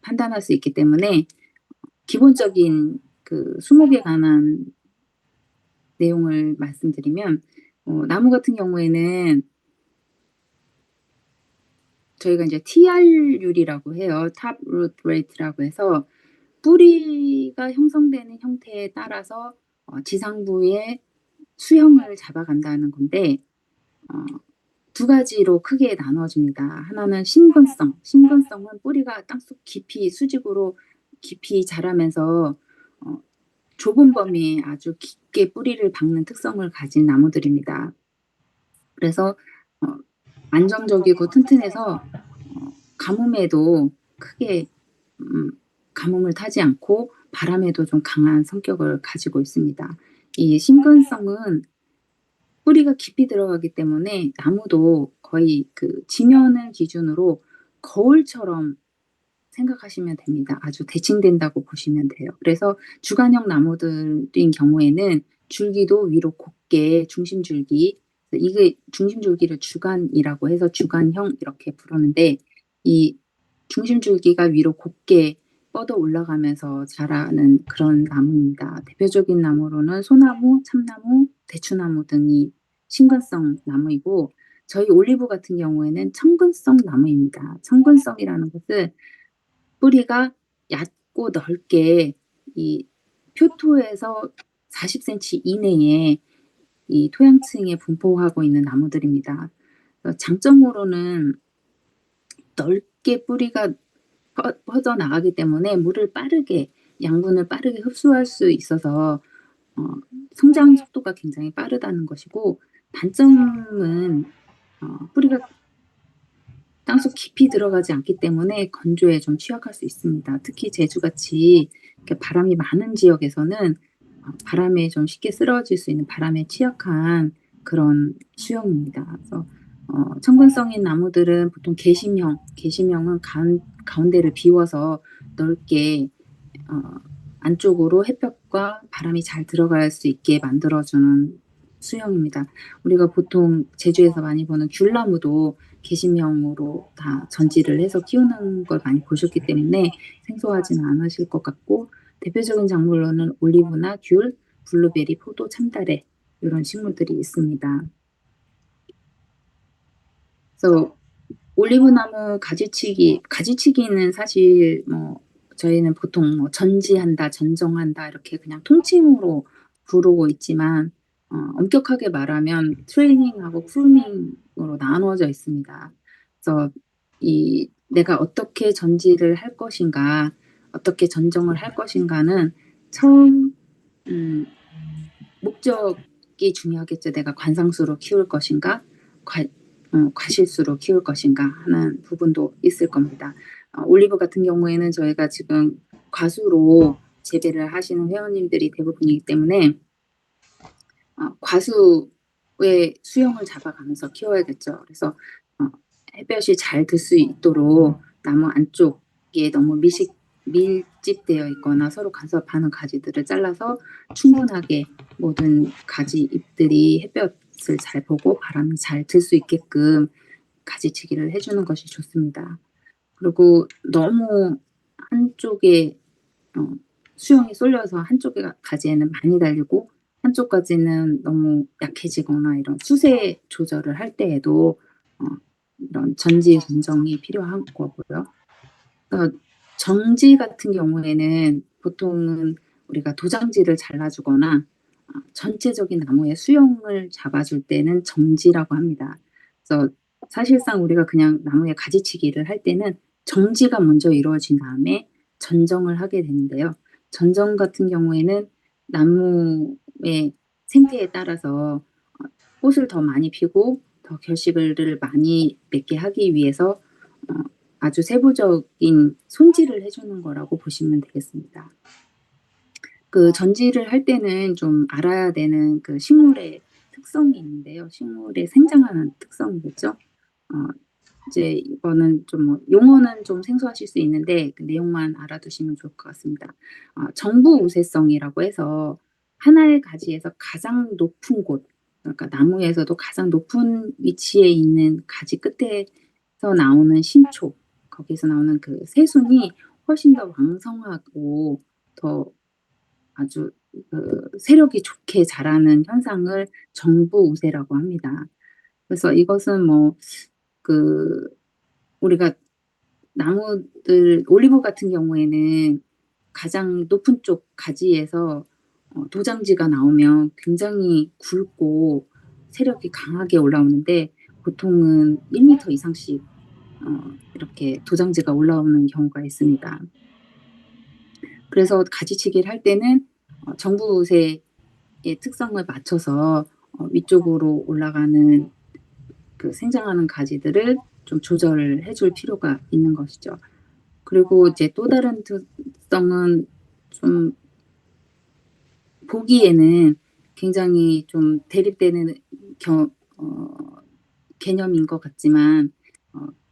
판단할 수 있기 때문에 기본적인 수목에 관한 내용을 말씀드리면 나무 같은 경우에는 저희가 이제 TR율이라고 해요. Top Root Rate라고 해서 뿌리가 형성되는 형태에 따라서 지상부의 수형을 잡아간다는 건데 두 가지로 크게 나눠집니다. 하나는 심근성. 심근성은 뿌리가 땅속 깊이 수직으로 깊이 자라면서 좁은 범위에 아주 깊게 뿌리를 박는 특성을 가진 나무들입니다. 그래서 안정적이고 튼튼해서 가뭄에도 크게 가뭄을 타지 않고 바람에도 좀 강한 성격을 가지고 있습니다. 이 심근성은 뿌리가 깊이 들어가기 때문에 나무도 거의 지면을 기준으로 거울처럼 생각하시면 됩니다. 아주 대칭된다고 보시면 돼요. 그래서 주간형 나무들인 경우에는 줄기도 위로 곱게 중심줄기, 이게 중심줄기를 주간이라고 해서 주간형 이렇게 부르는데 이 중심줄기가 위로 곱게 뻗어 올라가면서 자라는 그런 나무입니다. 대표적인 나무로는 소나무, 참나무, 대추나무 등이 심근성 나무이고 저희 올리브 같은 경우에는 청근성 나무입니다. 청근성이라는 것은 뿌리가 얕고 넓게 이 표토에서 40cm 이내에 이 토양층에 분포하고 있는 나무들입니다. 장점으로는 넓게 뿌리가 퍼져 나가기 때문에 물을 빠르게 양분을 빠르게 흡수할 수 있어서 성장 속도가 굉장히 빠르다는 것이고 단점은 뿌리가 땅속 깊이 들어가지 않기 때문에 건조에 좀 취약할 수 있습니다. 특히 제주같이 바람이 많은 지역에서는 바람에 좀 쉽게 쓰러질 수 있는 바람에 취약한 그런 수영입니다. 그래서 천근성인 나무들은 보통 개심형은 가운데를 비워서 넓게 안쪽으로 햇볕과 바람이 잘 들어갈 수 있게 만들어주는 수영입니다. 우리가 보통 제주에서 많이 보는 귤나무도 개심형으로 다 전지를 해서 키우는 걸 많이 보셨기 때문에 생소하지는 않으실 것 같고, 대표적인 작물로는 올리브나 귤, 블루베리, 포도, 참다래 이런 식물들이 있습니다. 그래서 올리브나무 가지치기는 사실 뭐 저희는 보통 뭐 전지한다, 전정한다 이렇게 그냥 통칭으로 부르고 있지만 엄격하게 말하면 트레이닝하고 프루닝으로 나누어져 있습니다. 그래서 내가 어떻게 전지를 할 것인가, 어떻게 전정을 할 것인가는 처음 목적이 중요하겠죠. 내가 관상수로 키울 것인가, 과실수로 키울 것인가 하는 부분도 있을 겁니다. 올리브 같은 경우에는 저희가 지금 과수로 재배를 하시는 회원님들이 대부분이기 때문에 과수의 수영을 잡아가면서 키워야겠죠. 그래서 햇볕이 잘 들 수 있도록 나무 안쪽에 너무 밀집되어 있거나 서로 간섭하는 가지들을 잘라서 충분하게 모든 가지 잎들이 햇볕을 잘 보고 바람이 잘 들 수 있게끔 가지치기를 해주는 것이 좋습니다. 그리고 너무 한쪽에 수영이 쏠려서 한쪽에 가지에는 많이 달리고 한쪽 가지는 너무 약해지거나 이런 수세 조절을 할 때에도 이런 전지 전정이 필요한 거고요. 정지 같은 경우에는 보통은 우리가 도장지를 잘라주거나 전체적인 나무의 수영을 잡아줄 때는 정지라고 합니다. 그래서 사실상 우리가 그냥 나무에 가지치기를 할 때는 정지가 먼저 이루어진 다음에 전정을 하게 되는데요. 전정 같은 경우에는 나무의 생태에 따라서 꽃을 더 많이 피고 더 결실을 많이 맺게 하기 위해서 아주 세부적인 손질을 해주는 거라고 보시면 되겠습니다. 그 전지를 할 때는 좀 알아야 되는 그 식물의 특성이 있는데요. 식물의 생장하는 특성이겠죠. 이제 이거는 좀 뭐 용어는 좀 생소하실 수 있는데 그 내용만 알아두시면 좋을 것 같습니다. 정부 우세성이라고 해서 하나의 가지에서 가장 높은 곳, 그러니까 나무에서도 가장 높은 위치에 있는 가지 끝에서 나오는 신초, 거기서 나오는 그 새순이 훨씬 더 왕성하고 더 아주 세력이 좋게 자라는 현상을 정부 우세라고 합니다. 그래서 이것은 우리가 나무들, 올리브 같은 경우에는 가장 높은 쪽 가지에서 도장지가 나오면 굉장히 굵고 세력이 강하게 올라오는데 보통은 1m 이상씩 이렇게 도장지가 올라오는 경우가 있습니다. 그래서 가지치기를 할 때는 정부우세의 특성을 맞춰서 위쪽으로 올라가는 그 생장하는 가지들을 좀 조절을 해줄 필요가 있는 것이죠. 그리고 이제 또 다른 특성은 좀 보기에는 굉장히 좀 대립되는 개념인 것 같지만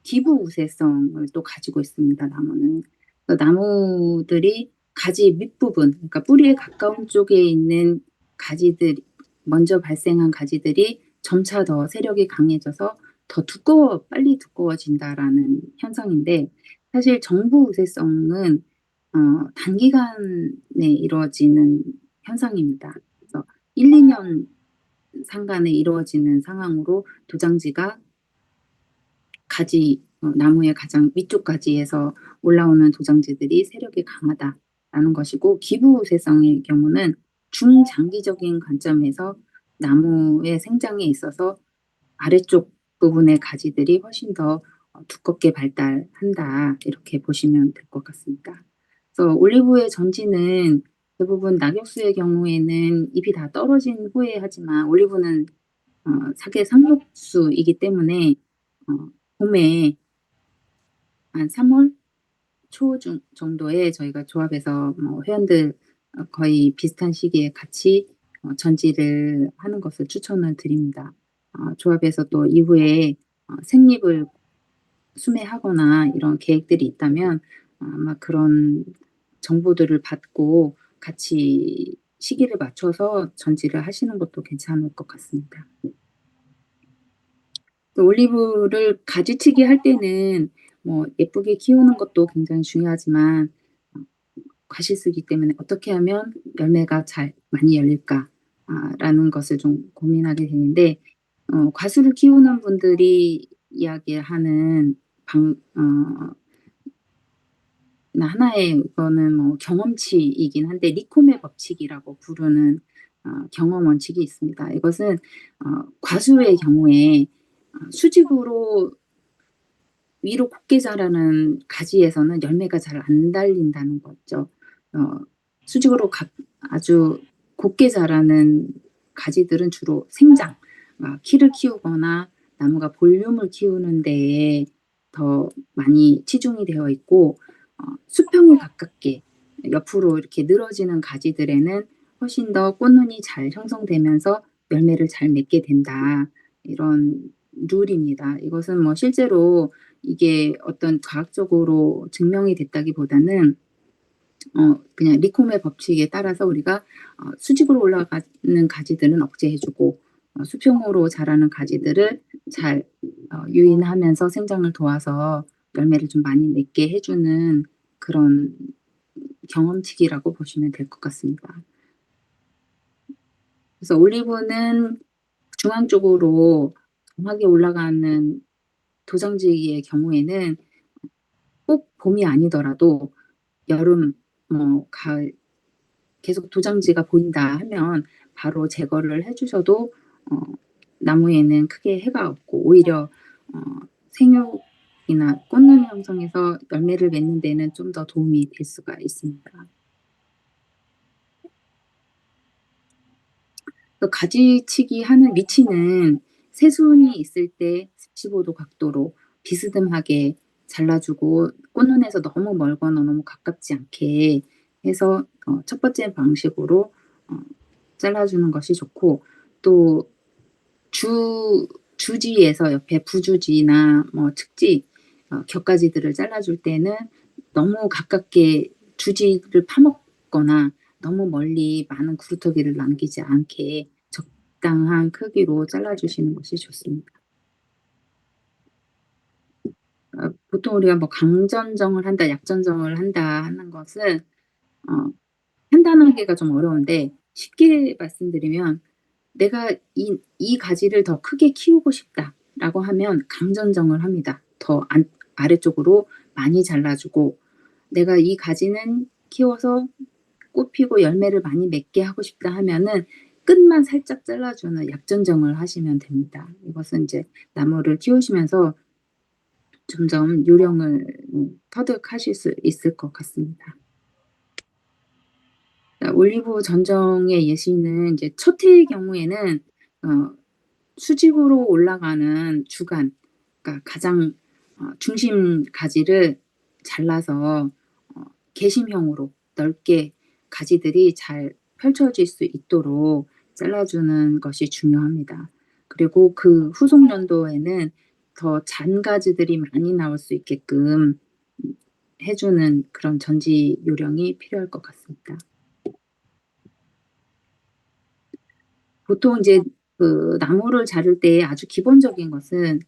기부 우세성을 또 가지고 있습니다. 나무는. 나무들이 가지 밑부분, 그러니까 뿌리에 가까운 쪽에 있는 가지들, 먼저 발생한 가지들이 점차 더 세력이 강해져서 더 빨리 두꺼워진다라는 현상인데, 사실 정부 우세성은 단기간에 이루어지는 현상입니다. 그래서 1, 2년 상간에 이루어지는 상황으로 도장지가 나무의 가장 위쪽 가지에서 올라오는 도장지들이 세력이 강하다라는 것이고, 기부우세성의 경우는 중장기적인 관점에서 나무의 생장에 있어서 아래쪽 부분의 가지들이 훨씬 더 두껍게 발달한다, 이렇게 보시면 될 것 같습니다. 그래서 올리브의 전지는 대부분 낙엽수의 경우에는 잎이 다 떨어진 후에 하지만 올리브는 사계 상록수이기 때문에 봄에 한 3월 초 정도에 저희가 조합에서 회원들 거의 비슷한 시기에 같이 전지를 하는 것을 추천을 드립니다. 조합에서 또 이후에 생립을 수매하거나 이런 계획들이 있다면 아마 그런 정보들을 받고 같이 시기를 맞춰서 전지를 하시는 것도 괜찮을 것 같습니다. 또 올리브를 가지치기 할 때는 뭐 예쁘게 키우는 것도 굉장히 중요하지만 과실수기 때문에 어떻게 하면 열매가 잘 많이 열릴까 라는 것을 좀 고민하게 되는데 과수를 키우는 분들이 이야기하는 하나의 이거는 뭐 경험치이긴 한데 리코메 법칙이라고 부르는 경험 원칙이 있습니다. 이것은 과수의 경우에 수직으로 위로 곱게 자라는 가지에서는 열매가 잘 안 달린다는 거죠. 수직으로 아주 곱게 자라는 가지들은 주로 생장, 키를 키우거나 나무가 볼륨을 키우는 데에 더 많이 치중이 되어 있고 수평이 가깝게 옆으로 이렇게 늘어지는 가지들에는 훨씬 더 꽃눈이 잘 형성되면서 열매를 잘 맺게 된다. 이런 룰입니다. 이것은 뭐 실제로 이게 어떤 과학적으로 증명이 됐다기보다는 그냥 리코메 법칙에 따라서 우리가 수직으로 올라가는 가지들은 억제해주고 수평으로 자라는 가지들을 잘 유인하면서 생장을 도와서 열매를 좀 많이 맺게 해주는 그런 경험치기라고 보시면 될 것 같습니다. 그래서 올리브는 중앙 쪽으로 강하게 올라가는 도장지기의 경우에는 꼭 봄이 아니더라도 여름, 가을 계속 도장지가 보인다 하면 바로 제거를 해주셔도 나무에는 크게 해가 없고 오히려 생육이나 꽃눈 형성에서 열매를 맺는 데는 좀 더 도움이 될 수가 있습니다. 또 가지치기 하는 위치는 새순이 있을 때 45도 각도로 비스듬하게 잘라주고 꽃눈에서 너무 멀거나 너무 가깝지 않게 해서 첫 번째 방식으로 잘라주는 것이 좋고 또 주지에서 옆에 부주지나 뭐 측지 곁가지들을 잘라줄 때는 너무 가깝게 주지를 파먹거나 너무 멀리 많은 구루터기를 남기지 않게 적당한 크기로 잘라주시는 것이 좋습니다. 보통 우리가 뭐 강전정을 한다, 약전정을 한다 하는 것은 판단하기가 좀 어려운데 쉽게 말씀드리면 내가 이 가지를 더 크게 키우고 싶다라고 하면 강전정을 합니다. 더 아래쪽으로 많이 잘라주고 내가 이 가지는 키워서 꽃 피고 열매를 많이 맺게 하고 싶다 하면은 끝만 살짝 잘라주는 약전정을 하시면 됩니다. 이것은 이제 나무를 키우시면서 점점 요령을 터득하실 수 있을 것 같습니다. 올리브 전정의 예시는 이제 첫 해의 경우에는 수직으로 올라가는 주간, 그러니까 가장 중심 가지를 잘라서 개심형으로 넓게 가지들이 잘 펼쳐질 수 있도록 잘라주는 것이 중요합니다. 그리고 그 후속 연도에는 더 잔 가지들이 많이 나올 수 있게끔 해주는 그런 전지 요령이 필요할 것 같습니다. 보통 이제 그 나무를 자를 때 아주 기본적인 것은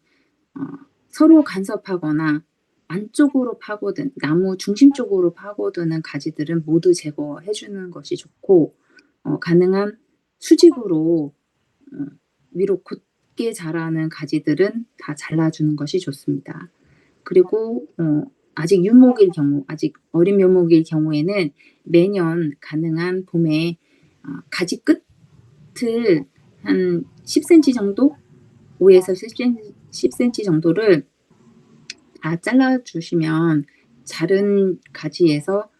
서로 간섭하거나 안쪽으로 파고든 나무 중심 쪽으로 파고드는 가지들은 모두 제거해 주는 것이 좋고 가능한 수직으로 위로 곧게 자라는 가지들은 다 잘라주는 것이 좋습니다. 그리고 아직 유목일 경우, 아직 어린 묘목일 경우에는 매년 가능한 봄에 가지 끝을 한 10cm 정도, 5에서 10cm 정도를 다 잘라주시면 자른 가지에서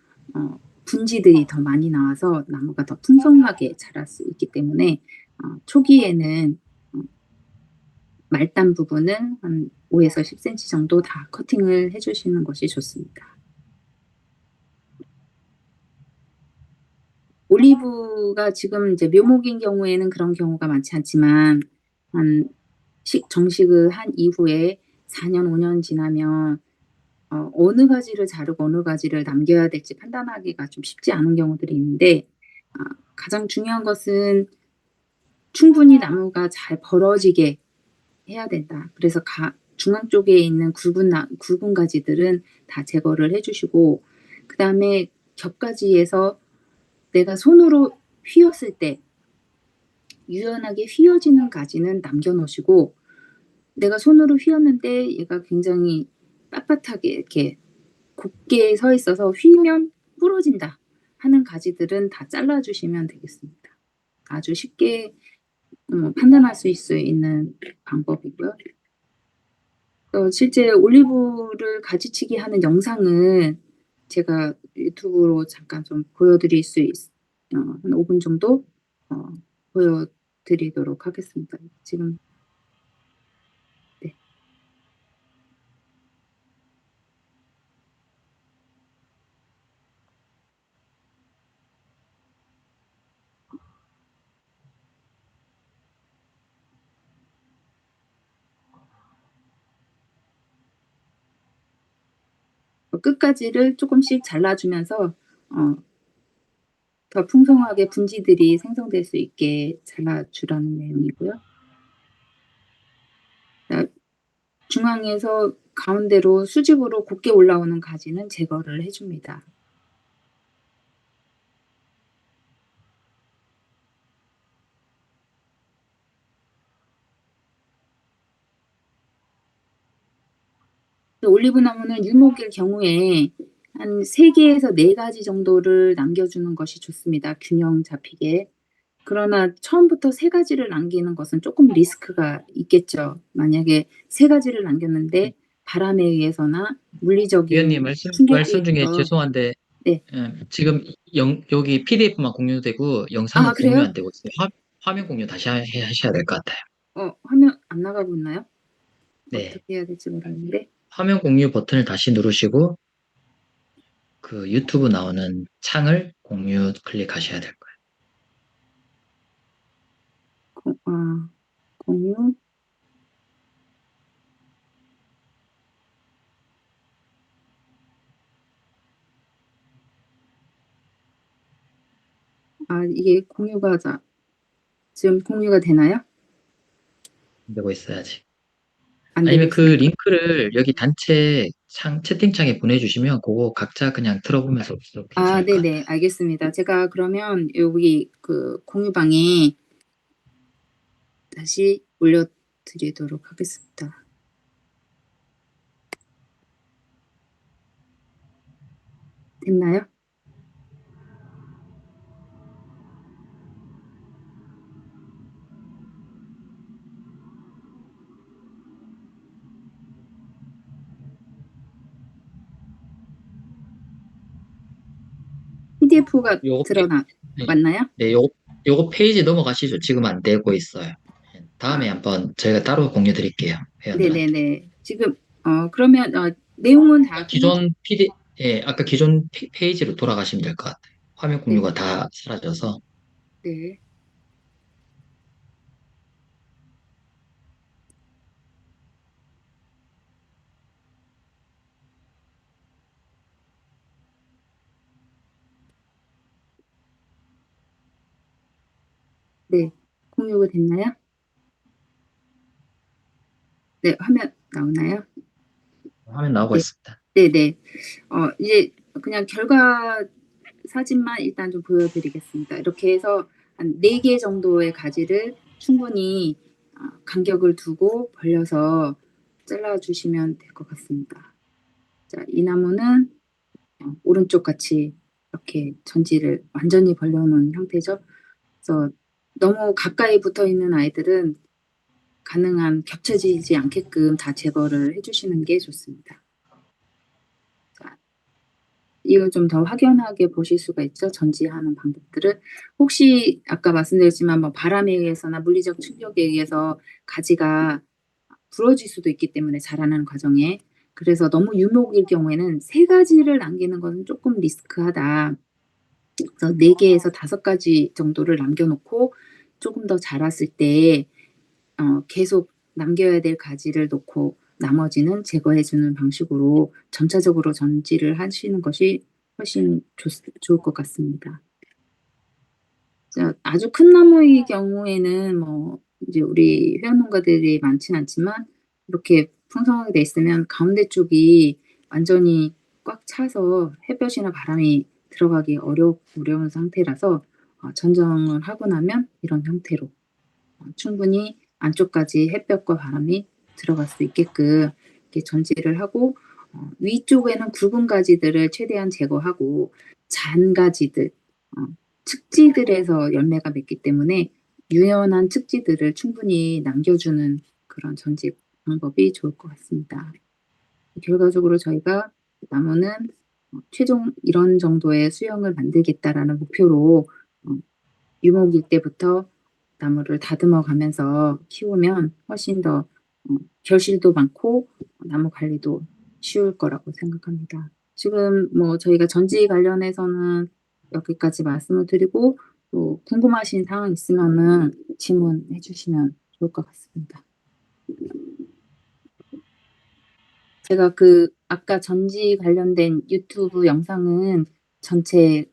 분지들이 더 많이 나와서 나무가 더 풍성하게 자랄 수 있기 때문에 초기에는 말단 부분은 한 5에서 10cm 정도 다 커팅을 해주시는 것이 좋습니다. 올리브가 지금 이제 묘목인 경우에는 그런 경우가 많지 않지만 한 정식을 한 이후에 4년, 5년 지나면 어느 가지를 자르고 어느 가지를 남겨야 될지 판단하기가 좀 쉽지 않은 경우들이 있는데 가장 중요한 것은 충분히 나무가 잘 벌어지게 해야 된다. 그래서 중앙 쪽에 있는 굵은 가지들은 다 제거를 해주시고 그 다음에 겹가지에서 내가 손으로 휘었을 때 유연하게 휘어지는 가지는 남겨놓으시고 내가 손으로 휘었는데 얘가 굉장히 빳빳하게 이렇게 곱게 서 있어서 휘면 부러진다 하는 가지들은 다 잘라주시면 되겠습니다. 아주 쉽게 판단할 수 있는 방법이고요. 실제 올리브를 가지치기 하는 영상은 제가 유튜브로 잠깐 좀 보여드릴 수 한 5분 정도 보여드리도록 하겠습니다. 지금 네. 끝가지를 조금씩 잘라주면서 더 풍성하게 분지들이 생성될 수 있게 잘라주라는 내용이고요. 중앙에서 가운데로 수직으로 곱게 올라오는 가지는 제거를 해줍니다. 올리브 나무는 유목일 경우에 한 3개에서 4가지 정도를 남겨주는 것이 좋습니다. 균형 잡히게. 그러나 처음부터 3가지를 남기는 것은 조금 리스크가 있겠죠. 만약에 3가지를 남겼는데 바람에 의해서나 물리적인 위원님 충격에 말씀 중에 의해서 죄송한데 네. 지금 여기 PDF만 공유되고 영상은 공유 그래요? 안 되고 있어요. 화면 공유 다시 하셔야 될 것 같아요. 화면 안 나가고 있나요? 네. 어떻게 해야 될지 모르겠는데. 화면 공유 버튼을 다시 누르시고 그 유튜브 나오는 창을 공유 클릭하셔야 될 거예요. 공유. 이게 지금 공유가 되나요? 되고 있어야지. 안 되고 아니면 그 있어요? 링크를 여기 단체 채팅창에 보내주시면 그거 각자 그냥 들어보면서 괜찮을 것 같아요. 네네, 알겠습니다. 제가 그러면 여기 그 공유방에 다시 올려드리도록 하겠습니다. 됐나요? PDF가 왔나요? 네, 요거 페이지 넘어가시죠. 지금 안 되고 있어요. 다음에 한번 저희가 따로 공유 드릴게요. 회원들한테. 네네네. 지금 그러면 내용은 다 기존 아까 기존 페이지로 돌아가시면 될 것 같아요. 화면 공유가 네. 다 사라져서. 네. 네. 공유가 됐나요? 네, 화면 나오나요? 화면 나오고 네. 있습니다. 네네. 이제 그냥 결과 사진만 일단 좀 보여드리겠습니다. 이렇게 해서 한 4개 정도의 가지를 충분히 간격을 두고 벌려서 잘라주시면 될 것 같습니다. 자, 이 나무는 오른쪽 같이 이렇게 전지를 완전히 벌려놓은 형태죠. 그래서 너무 가까이 붙어 있는 아이들은 가능한 겹쳐지지 않게끔 다 제거를 해주시는 게 좋습니다. 자, 이거 좀 더 확연하게 보실 수가 있죠. 전지하는 방법들을. 혹시 아까 말씀드렸지만 뭐 바람에 의해서나 물리적 충격에 의해서 가지가 부러질 수도 있기 때문에 자라나는 과정에. 그래서 너무 유목일 경우에는 3가지를 남기는 것은 조금 리스크하다. 그래서 4개에서 5가지 정도를 남겨놓고 조금 더 자랐을 때 계속 남겨야 될 가지를 놓고 나머지는 제거해주는 방식으로 점차적으로 전지를 하시는 것이 훨씬 좋을 것 같습니다. 자, 아주 큰 나무의 경우에는 뭐 이제 우리 회원농가들이 많지는 않지만 이렇게 풍성하게 돼 있으면 가운데 쪽이 완전히 꽉 차서 햇볕이나 바람이 들어가기 어려운 상태라서 전정을 하고 나면 이런 형태로 충분히 안쪽까지 햇볕과 바람이 들어갈 수 있게끔 이렇게 전지를 하고 위쪽에는 굵은 가지들을 최대한 제거하고 잔 가지들, 측지들에서 열매가 맺기 때문에 유연한 측지들을 충분히 남겨주는 그런 전지 방법이 좋을 것 같습니다. 결과적으로 저희가 나무는 최종 이런 정도의 수영을 만들겠다라는 목표로 유목일 때부터 나무를 다듬어 가면서 키우면 훨씬 더 결실도 많고 나무 관리도 쉬울 거라고 생각합니다. 지금 뭐 저희가 전지 관련해서는 여기까지 말씀을 드리고 또 궁금하신 사항 있으면은 질문해 주시면 좋을 것 같습니다. 제가 그 아까 전지 관련된 유튜브 영상은 전체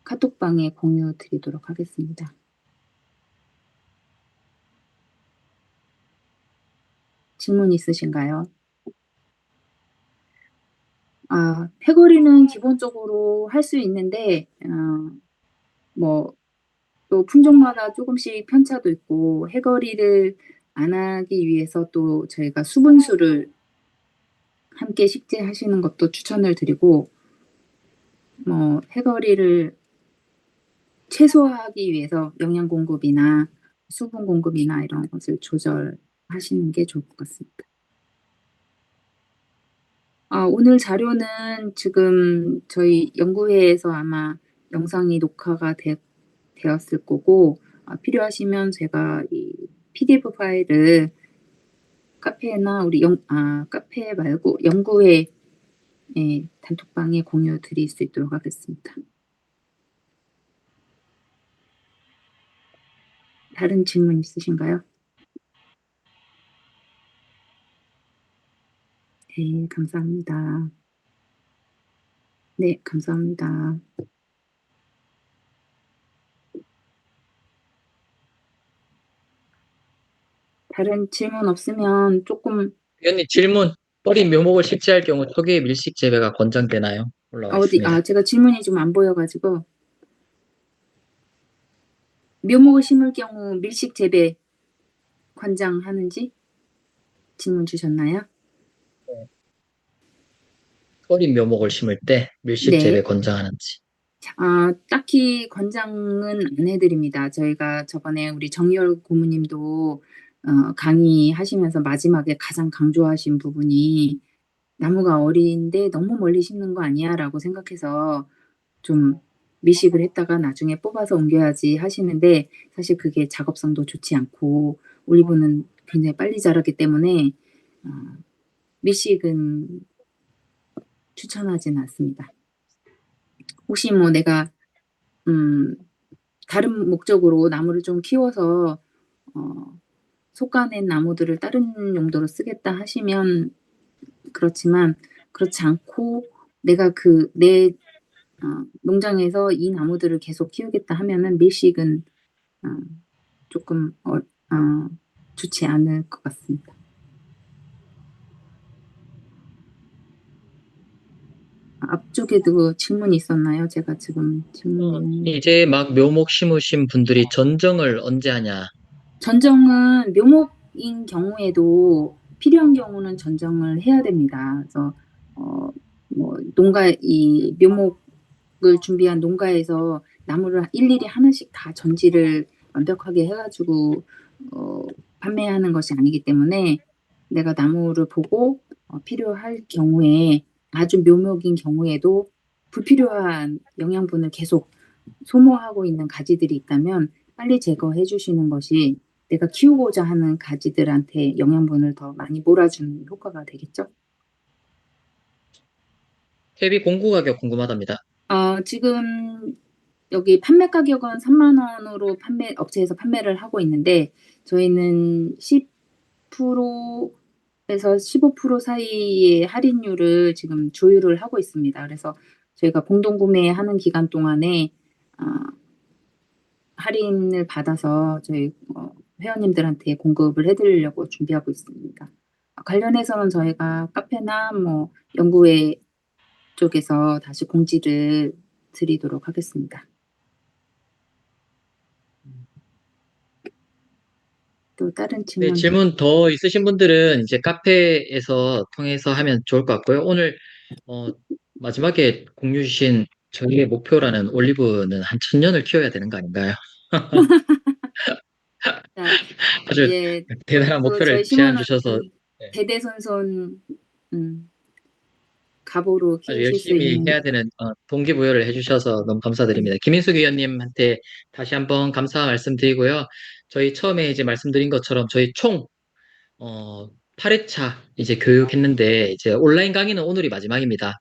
카톡방에 공유 드리도록 하겠습니다. 질문 있으신가요? 패거리는 기본적으로 할 수 있는데 뭐 또 품종마다 조금씩 편차도 있고 해거리를 안 하기 위해서 또 저희가 수분수를 함께 식재하시는 것도 추천을 드리고 뭐 해거리를 최소화하기 위해서 영양 공급이나 수분 공급이나 이런 것을 조절하시는 게 좋을 것 같습니다. 오늘 자료는 지금 저희 연구회에서 아마 영상이 녹화가 되었을 거고 필요하시면 제가 이 PDF 파일을 카페나 우리 카페 말고 연구회 단톡방에 공유 드릴 수 있도록 하겠습니다. 다른 질문 있으신가요? 네, 감사합니다. 네, 감사합니다. 다른 질문 없으면 조금 위원님 질문. 뿌린 묘목을 식재할 경우 초기의 밀식 재배가 권장되나요? 올라와 있습니다. 제가 질문이 좀 안 보여가지고 묘목을 심을 경우 밀식 재배 권장하는지 질문 주셨나요? 뿌린 묘목을 심을 때 밀식 네. 재배 권장하는지. 딱히 권장은 안 해드립니다. 저희가 저번에 우리 정희열 고모님도 강의하시면서 마지막에 가장 강조하신 부분이 나무가 어린데 너무 멀리 심는 거 아니야? 라고 생각해서 좀 미식을 했다가 나중에 뽑아서 옮겨야지 하시는데 사실 그게 작업성도 좋지 않고 올리브는 굉장히 빨리 자라기 때문에 미식은 추천하지는 않습니다. 혹시 뭐 내가 다른 목적으로 나무를 좀 키워서 솎아낸 나무들을 다른 용도로 쓰겠다 하시면 그렇지만 그렇지 않고 내가 내 농장에서 이 나무들을 계속 키우겠다 하면은 밀식은 조금 좋지 않을 것 같습니다. 앞쪽에도 질문이 있었나요? 제가 지금 질문이 이제 막 묘목 심으신 분들이 전정을 언제 하냐? 전정은 묘목인 경우에도 필요한 경우는 전정을 해야 됩니다. 그래서 뭐 이 묘목을 준비한 농가에서 나무를 일일이 하나씩 다 전지를 완벽하게 해가지고 판매하는 것이 아니기 때문에 내가 나무를 보고 필요할 경우에 아주 묘목인 경우에도 불필요한 영양분을 계속 소모하고 있는 가지들이 있다면 빨리 제거해 주시는 것이 내가 키우고자 하는 가지들한테 영양분을 더 많이 몰아주는 효과가 되겠죠? 퇴비 공구 가격 궁금하답니다. 지금 여기 판매 가격은 3만 원으로 업체에서 판매를 하고 있는데 저희는 10%에서 15% 사이의 할인율을 지금 조율을 하고 있습니다. 그래서 저희가 공동 구매하는 기간 동안에 할인을 받아서 저희 회원님들한테 공급을 해드리려고 준비하고 있습니다. 관련해서는 저희가 카페나 뭐 연구회 쪽에서 다시 공지를 드리도록 하겠습니다. 또 다른 네, 질문. 질문 더 있으신 분들은 이제 카페에서 통해서 하면 좋을 것 같고요. 오늘 마지막에 공유 주신 저희의 목표라는 올리브는 한 1000년을 키워야 되는 거 아닌가요? 자, 아주 예, 대단한 또 저희 목표를 제안 시모는 주셔서 네, 대대손손 갑오로 아주 키우실 수 열심히 있는. 해야 되는 동기부여를 해주셔서 너무 감사드립니다. 김인숙 위원님한테 다시 한번 감사 말씀드리고요. 저희 처음에 이제 말씀드린 것처럼 저희 총 8회차 이제 교육했는데 이제 온라인 강의는 오늘이 마지막입니다.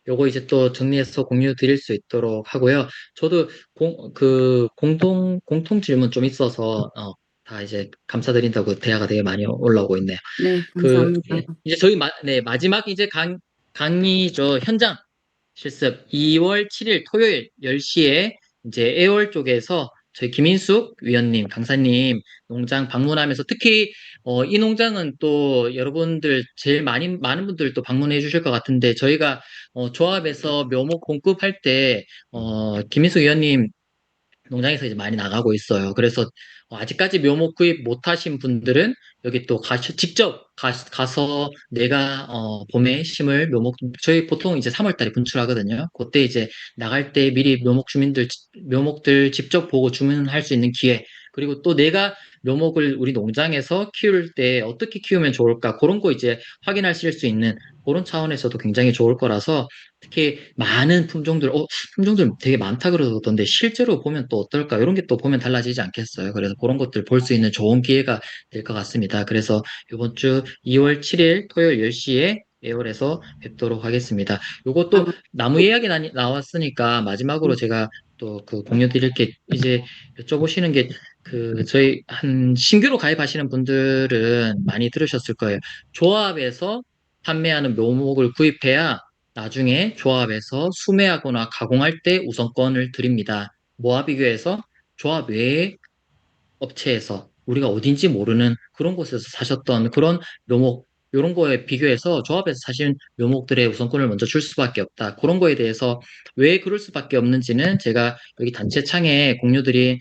요거 이제 또 정리해서 공유 드릴 수 있도록 하고요. 저도 공통 질문 좀 있어서 다 이제 감사드린다고 대화가 되게 많이 올라오고 있네요. 네, 감사합니다. 예. 이제 저희 마지막 이제 강의죠. 현장 실습 2월 7일 토요일 10시에 이제 애월 쪽에서 저희 김인숙 위원님, 강사님 농장 방문하면서 특히 이 농장은 또 여러분들 제일 많은 분들 또 방문해 주실 것 같은데 저희가 조합에서 묘목 공급할 때 김인숙 위원님 농장에서 이제 많이 나가고 있어요. 그래서 아직까지 묘목 구입 못 하신 분들은 여기 또 직접 가서 내가 봄에 심을 묘목 저희 보통 이제 3월 달에 분출하거든요. 그때 이제 나갈 때 미리 묘목들 직접 보고 주문할 수 있는 기회. 그리고 또 내가 묘목을 우리 농장에서 키울 때 어떻게 키우면 좋을까 그런 거 이제 확인하실 수 있는 그런 차원에서도 굉장히 좋을 거라서 특히 많은 품종들 되게 많다 그러던데 실제로 보면 또 어떨까? 이런 게 또 보면 달라지지 않겠어요. 그래서 그런 것들 볼 수 있는 좋은 기회가 될 것 같습니다. 그래서 이번 주 2월 7일 토요일 10시에 애월에서 뵙도록 하겠습니다. 요것도 나무 이야기 나왔으니까 마지막으로 제가 또 그 공유 드릴 게 이제 여쭤보시는 게 저희 신규로 가입하시는 분들은 많이 들으셨을 거예요. 조합에서 판매하는 묘목을 구입해야 나중에 조합에서 수매하거나 가공할 때 우선권을 드립니다. 뭐와 비교해서 조합 외의 업체에서 우리가 어딘지 모르는 그런 곳에서 사셨던 그런 묘목, 이런 거에 비교해서 조합에서 사신 묘목들의 우선권을 먼저 줄 수밖에 없다. 그런 거에 대해서 왜 그럴 수밖에 없는지는 제가 여기 단체 창에 공유드린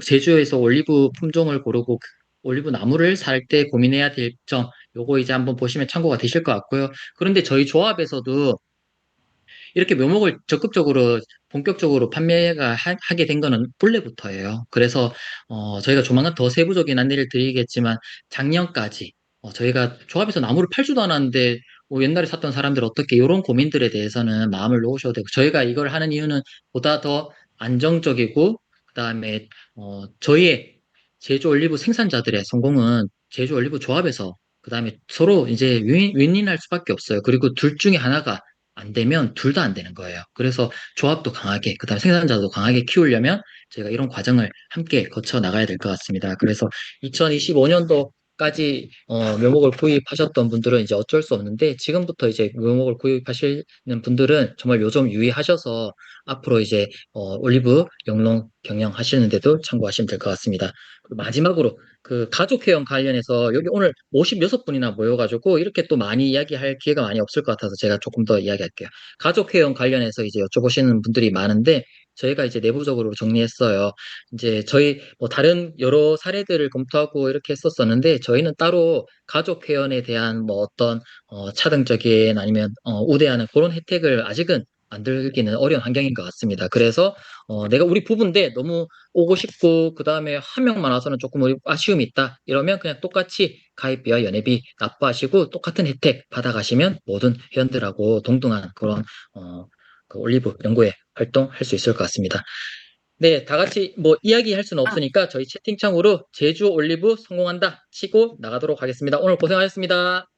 제주에서 올리브 품종을 고르고 올리브 나무를 살 때 고민해야 될 점, 요거 이제 한번 보시면 참고가 되실 것 같고요. 그런데 저희 조합에서도 이렇게 묘목을 적극적으로 본격적으로 판매가 하게 된 거는 본래부터예요. 그래서 저희가 조만간 더 세부적인 안내를 드리겠지만 작년까지 저희가 조합에서 나무를 팔지도 않았는데 옛날에 샀던 사람들 어떻게 이런 고민들에 대해서는 마음을 놓으셔도 되고 저희가 이걸 하는 이유는 보다 더 안정적이고 그다음에 저희의 제주 올리브 생산자들의 성공은 제주 올리브 조합에서 그다음에 서로 이제 윈윈할 수밖에 없어요. 그리고 둘 중에 하나가 안 되면 둘 다 안 되는 거예요. 그래서 조합도 강하게, 그다음에 생산자도 강하게 키우려면 저희가 이런 과정을 함께 거쳐 나가야 될 것 같습니다. 그래서 2025년도까지 묘목을 구입하셨던 분들은 이제 어쩔 수 없는데 지금부터 이제 묘목을 구입하시는 분들은 정말 요점 유의하셔서 앞으로 이제 올리브 영농 경영하시는데도 참고하시면 될 것 같습니다. 그리고 마지막으로 그 가족 회원 관련해서 여기 오늘 56분이나 모여가지고 이렇게 또 많이 이야기할 기회가 많이 없을 것 같아서 제가 조금 더 이야기할게요. 가족 회원 관련해서 이제 여쭤보시는 분들이 많은데 저희가 이제 내부적으로 정리했어요. 이제 저희 뭐 다른 여러 사례들을 검토하고 이렇게 했었었는데 저희는 따로 가족 회원에 대한 뭐 어떤 차등적인 아니면 우대하는 그런 혜택을 아직은 만들기는 어려운 환경인 것 같습니다. 그래서 내가 우리 부부인데 너무 오고 싶고 그다음에 한 명만 와서는 조금 아쉬움이 있다. 이러면 그냥 똑같이 가입비와 연회비 납부하시고 똑같은 혜택 받아가시면 모든 회원들하고 동등한 그런 그 올리브 연구회 활동할 수 있을 것 같습니다. 네, 다 같이 뭐 이야기할 수는 없으니까 저희 채팅창으로 제주 올리브 성공한다 치고 나가도록 하겠습니다. 오늘 고생하셨습니다.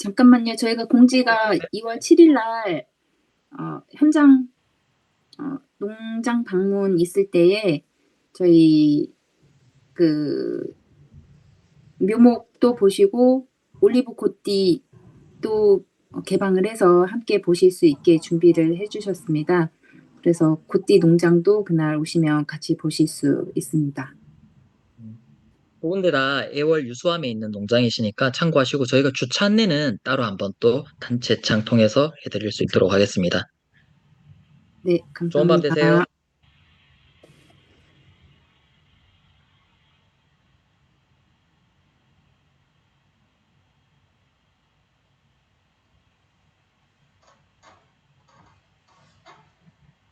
잠깐만요. 저희가 공지가 2월 7일 날 현장 농장 방문 있을 때에 저희 그 묘목도 보시고 올리브 콧띠도 개방을 해서 함께 보실 수 있게 준비를 해주셨습니다. 그래서 콧띠 농장도 그날 오시면 같이 보실 수 있습니다. 두 군데 다 애월 유수함에 있는 농장이시니까 참고하시고 저희가 주차 안내는 따로 한번 또 단체창 통해서 해드릴 수 있도록 하겠습니다. 네, 좋은 밤 되세요. 감사합니다.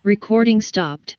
Recording stopped.